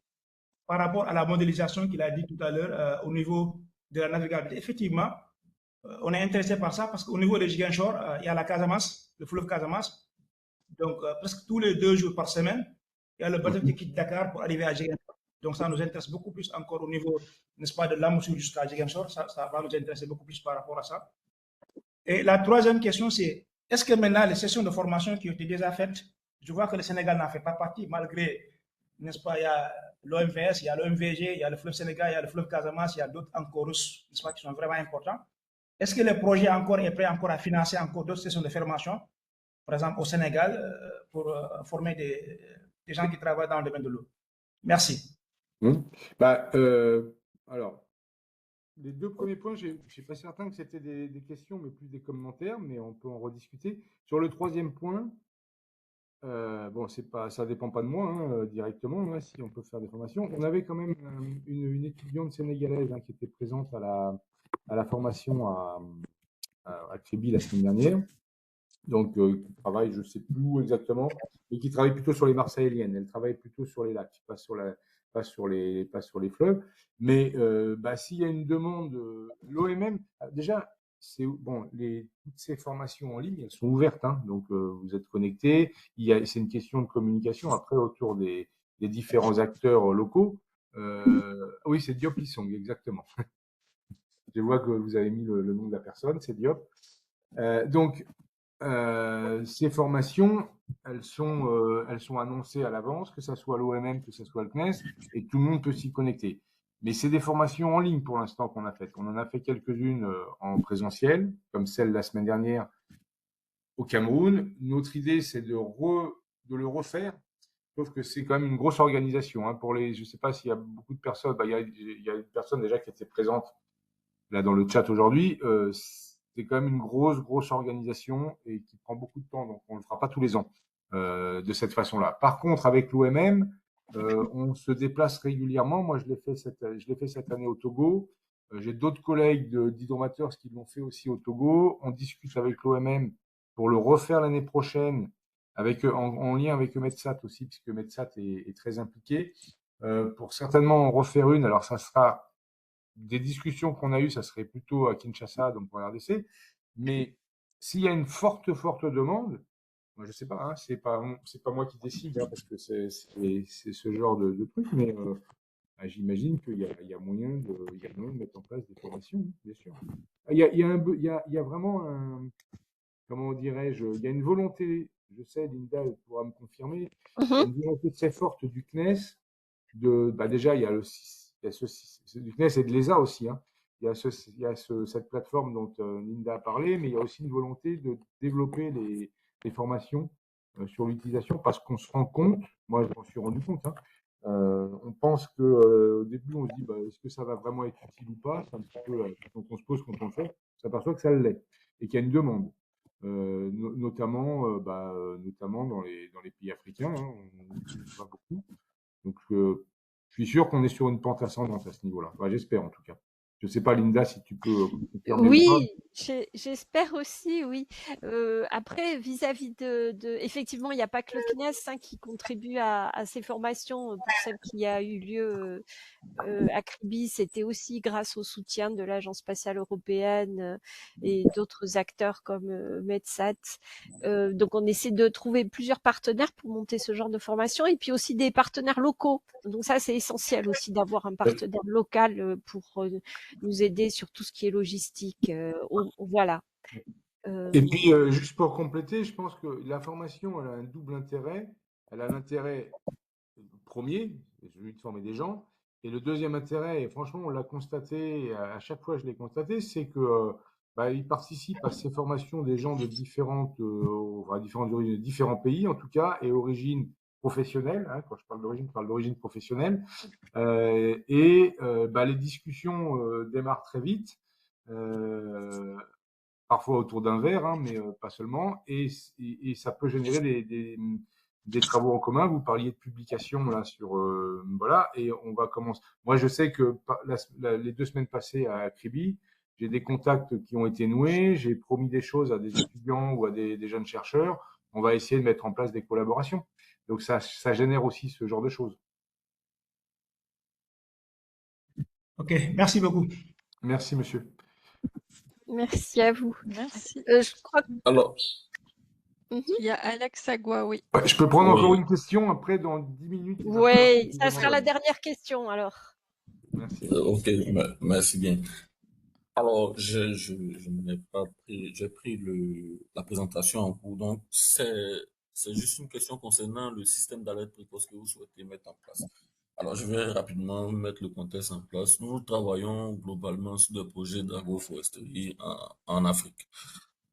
par rapport à la modélisation qu'il a dit tout à l'heure au niveau de la navigabilité. Effectivement, on est intéressé par ça parce qu'au niveau de Ziguinchor, il y a la Casamance, le fleuve Casamance. Donc, presque tous les 2 jours par semaine, il y a le bateau qui quitte Dakar pour arriver à Ziguinchor. Donc, ça nous intéresse beaucoup plus encore au niveau, n'est-ce pas, de l'Amoussou jusqu'à Ziguinchor. Ça va nous intéresser beaucoup plus par rapport à ça. Et la troisième question, c'est est-ce que maintenant, les sessions de formation qui ont été déjà faites, je vois que le Sénégal n'en fait pas partie, malgré, n'est-ce pas, il y a l'OMVS, il y a l'OMVG, il y a le fleuve Sénégal, il y a le fleuve Casamance, il y a d'autres encore russes, n'est-ce pas, qui sont vraiment importants. Est-ce que le projet encore est prêt encore à financer encore d'autres sessions de formation, par exemple au Sénégal, pour former des gens qui travaillent dans le domaine de l'eau? Merci. Alors, les 2 premiers points, je ne suis pas certain que c'était des questions, mais plus des commentaires, mais on peut en rediscuter. Sur le 3e point, bon, ça dépend pas de moi directement, si on peut faire des formations. On avait quand même une étudiante sénégalaise qui était présente à la formation à Créby la semaine dernière. Donc, qui travaille, je ne sais plus où exactement, mais qui travaille plutôt sur les Marseilliennes. Elle travaille plutôt sur les lacs, pas sur les fleuves. Mais s'il y a une demande, l'OMM, déjà, toutes ces formations en ligne, elles sont ouvertes, donc vous êtes connectés. C'est une question de communication après autour des différents acteurs locaux. Oui, c'est Diop Lissong, exactement. Je vois que vous avez mis le nom de la personne, c'est Diop. Donc, ces formations, elles sont annoncées à l'avance, que ce soit l'OMM, que ce soit le CNES, et tout le monde peut s'y connecter. Mais c'est des formations en ligne pour l'instant qu'on a faites. On en a fait quelques-unes en présentiel, comme celle la semaine dernière au Cameroun. Notre idée, c'est de le refaire, sauf que c'est quand même une grosse organisation. Hein, je ne sais pas s'il y a beaucoup de personnes, il y a une personne déjà qui était présente là dans le chat aujourd'hui. C'est quand même une grosse organisation et qui prend beaucoup de temps, donc on ne le fera pas tous les ans de cette façon-là. Par contre, avec l'OMM, on se déplace régulièrement. Moi, je l'ai fait cette année au Togo. J'ai d'autres collègues d'Hydromateurs qui l'ont fait aussi au Togo. On discute avec l'OMM pour le refaire l'année prochaine, en lien avec Metsat aussi, puisque Metsat est très impliqué. Pour certainement en refaire une. Alors, ça sera des discussions qu'on a eues, ça serait plutôt à Kinshasa, donc pour RDC. Mais s'il y a une forte demande, moi je sais pas, hein, c'est pas moi qui décide, hein, parce que c'est ce genre de truc, mais j'imagine qu'il y a moyen de mettre en place des formations, hein, bien sûr. Il y a vraiment comment dirais-je, il y a une volonté, je sais, Linda pourra me confirmer, il y a une volonté très forte du CNES déjà, il y a le du CNES et de l'ESA aussi. Hein. Il y a cette plateforme dont Linda a parlé, mais il y a aussi une volonté de développer les formations sur l'utilisation parce qu'on se rend compte, moi je m'en suis rendu compte, hein, on pense qu'au début on se dit est-ce que ça va vraiment être utile ou pas, c'est un petit peu la question qu'on se pose quand on le fait, on s'aperçoit que ça l'est et qu'il y a une demande. Notamment dans les pays africains, hein, on n'utilise pas beaucoup. Donc, je suis sûr qu'on est sur une pente ascendante à ce niveau-là. Enfin, j'espère en tout cas. Je ne sais pas, Linda, si tu peux confirmer ou pas. Oui, j'espère aussi, oui. Après, vis-à-vis effectivement, il n'y a pas que le CNES hein, qui contribue à ces formations. Pour celle qui a eu lieu à Kribi, c'était aussi grâce au soutien de l'Agence spatiale européenne et d'autres acteurs comme Metsat. Donc, on essaie de trouver plusieurs partenaires pour monter ce genre de formation et puis aussi des partenaires locaux. Donc, ça, c'est essentiel aussi d'avoir un partenaire local pour nous aider sur tout ce qui est logistique. Voilà. Et puis, juste pour compléter, je pense que la formation, elle a un double intérêt. Elle a l'intérêt premier, celui de former des gens. Et le deuxième intérêt, et franchement, on l'a constaté, à chaque fois je l'ai constaté, c'est que ils participent à ces formations des gens de différentes origines, différents pays en tout cas, et origines professionnelles. Hein, quand je parle d'origine professionnelle. Les discussions démarrent très vite. Parfois autour d'un verre, hein, mais pas seulement, et ça peut générer des travaux en commun. Vous parliez de publication là sur voilà, et on va commencer. Moi, je sais que les 2 semaines passées à Kribi, j'ai des contacts qui ont été noués, j'ai promis des choses à des étudiants ou à des jeunes chercheurs. On va essayer de mettre en place des collaborations. Donc ça génère aussi ce genre de choses. Ok, merci beaucoup. Merci, monsieur. Merci à vous. Merci. Je crois que... Alors, Il y a Alex Agua, oui. Ouais, je peux prendre encore une question après dans 10 minutes. Oui, ça sera la dernière question alors. Merci. Ok, merci bien. Alors, je n'ai pas pris, j'ai pris la présentation en cours, donc c'est juste une question concernant le système d'alerte précoce que vous souhaitez mettre en place. Alors, je vais rapidement mettre le contexte en place. Nous travaillons globalement sur des projets d'agroforesterie en Afrique.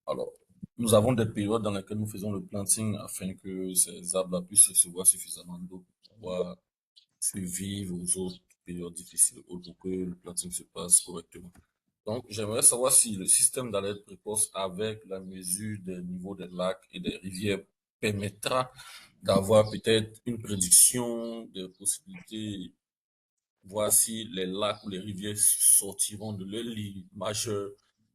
Alors, nous avons des périodes dans lesquelles nous faisons le planting afin que ces arbres puissent recevoir suffisamment d'eau pour pouvoir survivre aux autres périodes difficiles pour que le planting se passe correctement. Donc, j'aimerais savoir si le système d'alerte précoce avec la mesure des niveaux des lacs et des rivières permettra d'avoir peut-être une prédiction des possibilités, voir si les lacs ou les rivières sortiront de leur lit majeur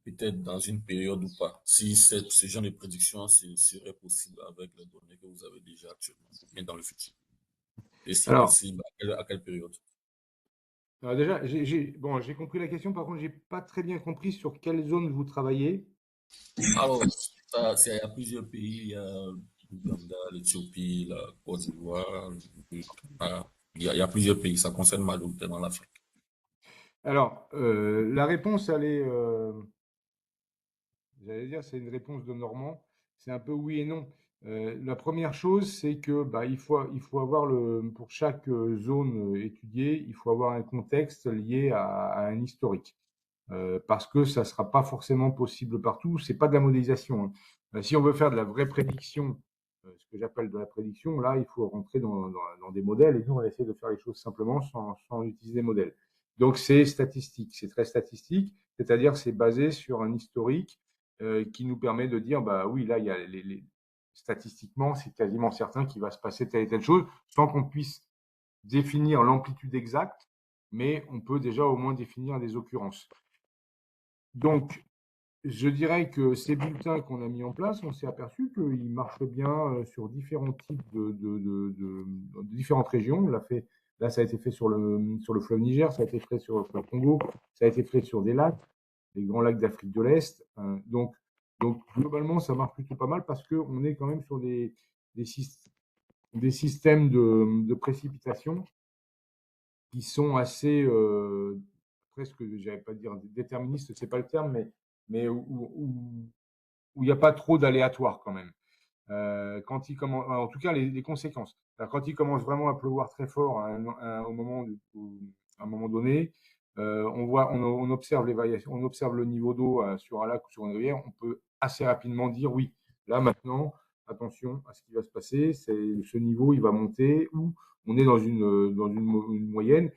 peut-être dans une période ou pas. Si ce genre de prédiction serait possible avec les données que vous avez déjà actuellement, mais dans le futur. Et si possible, à quelle période? Alors déjà, j'ai compris la question. Par contre, j'ai pas très bien compris sur quelle zone vous travaillez. Alors, il y a plusieurs pays. Il y a l'Ouganda, l'Éthiopie, la Côte d'Ivoire. Il y a plusieurs pays. Ça concerne majoritairement l'Afrique. Alors, la réponse, elle est, j'allais dire, c'est une réponse de Normand. C'est un peu oui et non. La première chose, c'est que il faut avoir pour chaque zone étudiée, il faut avoir un contexte lié à un historique. Parce que ça sera pas forcément possible partout. C'est pas de la modélisation, hein. Si on veut faire de la vraie prédiction, ce que j'appelle de la prédiction, là, il faut rentrer dans des modèles. Et nous, on essaie de faire les choses simplement sans utiliser des modèles. Donc, c'est statistique, c'est très statistique, c'est-à-dire que c'est basé sur un historique qui nous permet de dire, bah oui, là, il y a statistiquement, c'est quasiment certain qu'il va se passer telle et telle chose, sans qu'on puisse définir l'amplitude exacte, mais on peut déjà au moins définir des occurrences. Donc, je dirais que ces bulletins qu'on a mis en place, on s'est aperçu qu'ils marchent bien sur différents types de différentes régions. On l'a fait, là, ça a été fait sur le fleuve Niger, ça a été fait sur le fleuve Congo, ça a été fait sur des lacs, les grands lacs d'Afrique de l'Est. Donc, globalement, ça marche plutôt pas mal parce qu'on est quand même sur des systèmes de précipitation qui sont assez presque, j'allais pas dire déterministes, c'est pas le terme, mais où il n'y a pas trop d'aléatoires quand même. Quand il commence, en tout cas les conséquences. Alors, quand il commence vraiment à pleuvoir très fort au à un moment donné, on observe les variations, on observe le niveau d'eau sur un lac ou sur une rivière, on peut assez rapidement dire oui, là maintenant, attention à ce qui va se passer, c'est ce niveau il va monter ou on est dans une moyenne.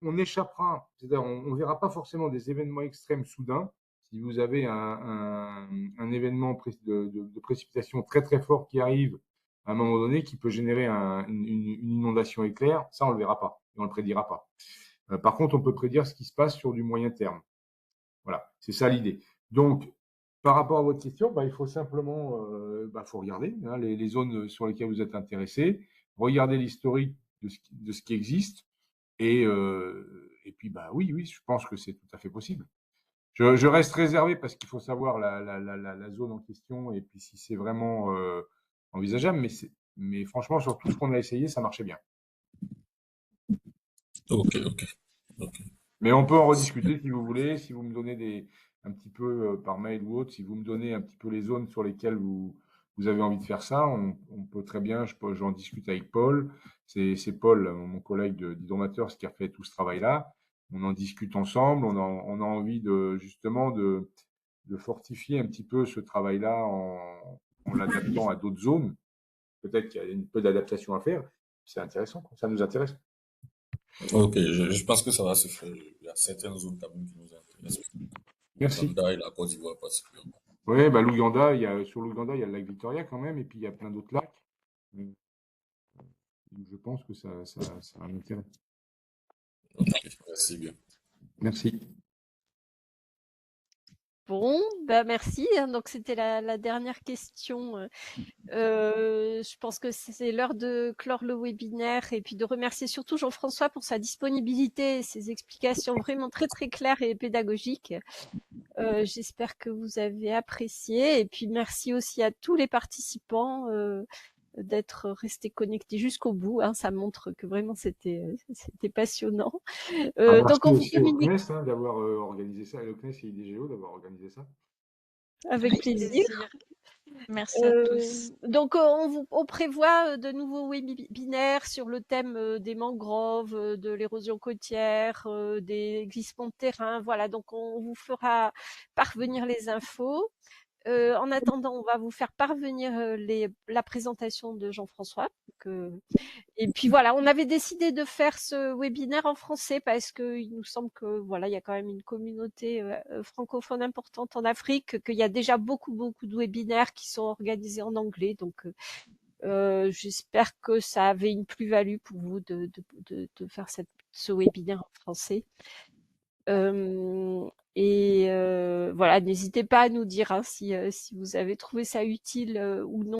On échappera, c'est-à-dire on verra pas forcément des événements extrêmes soudains. Si vous avez un événement de précipitation très très fort qui arrive à un moment donné, qui peut générer une inondation éclair, ça on le verra pas et on le prédira pas. Par contre, on peut prédire ce qui se passe sur du moyen terme. Voilà, c'est ça l'idée. Donc, par rapport à votre question, il faut simplement, faut regarder hein, les zones sur lesquelles vous êtes intéressé, regarder l'historique de ce qui existe. Et puis, oui, je pense que c'est tout à fait possible. Je reste réservé parce qu'il faut savoir la zone en question et puis si c'est vraiment envisageable. Mais franchement, sur tout ce qu'on a essayé, ça marchait bien. Ok. Mais on peut en rediscuter si vous voulez, si vous me donnez un petit peu par mail ou autre, si vous me donnez un petit peu les zones sur lesquelles vous avez envie de faire ça, on peut très bien, j'en discute avec Paul. C'est Paul, mon collègue d'Hydromateurs, qui a fait tout ce travail-là. On en discute ensemble. On a envie justement de fortifier un petit peu ce travail-là en l'adaptant à d'autres zones. Peut-être qu'il y a un peu d'adaptation à faire. C'est intéressant, ça nous intéresse. Ok, je pense que ça va se faire. Il y a certaines zones quand même qui nous intéressent. Merci. L'Ouganda et la Côte d'Ivoire particulièrement. Oui, l'Ouganda, sur l'Ouganda, il y a le lac Victoria quand même, et puis il y a plein d'autres lacs. Je pense que ça a un intérêt. Ok, merci bien. Merci. Bon, merci. Donc, c'était la dernière question. Je pense que c'est l'heure de clore le webinaire et puis de remercier surtout Jean-François pour sa disponibilité et ses explications vraiment très, très claires et pédagogiques. J'espère que vous avez apprécié. Et puis, merci aussi à tous les participants d'être restés connectés jusqu'au bout. Hein, ça montre que vraiment, c'était passionnant. Donc, on vous communique. Merci au CNES d'avoir organisé ça, et le CNES et IDGO d'avoir organisé ça. Avec plaisir. Merci à tous. Donc, on prévoit de nouveaux webinaires sur le thème des mangroves, de l'érosion côtière, des glissements de terrain. Voilà, donc on vous fera parvenir les infos. En attendant, on va vous faire parvenir la présentation de Jean-François. Et puis voilà, on avait décidé de faire ce webinaire en français parce qu'il nous semble que voilà, il y a quand même une communauté francophone importante en Afrique, qu'il y a déjà beaucoup de webinaires qui sont organisés en anglais. Donc j'espère que ça avait une plus-value pour vous de faire ce webinaire en français. Voilà, n'hésitez pas à nous dire hein, si vous avez trouvé ça utile ou non.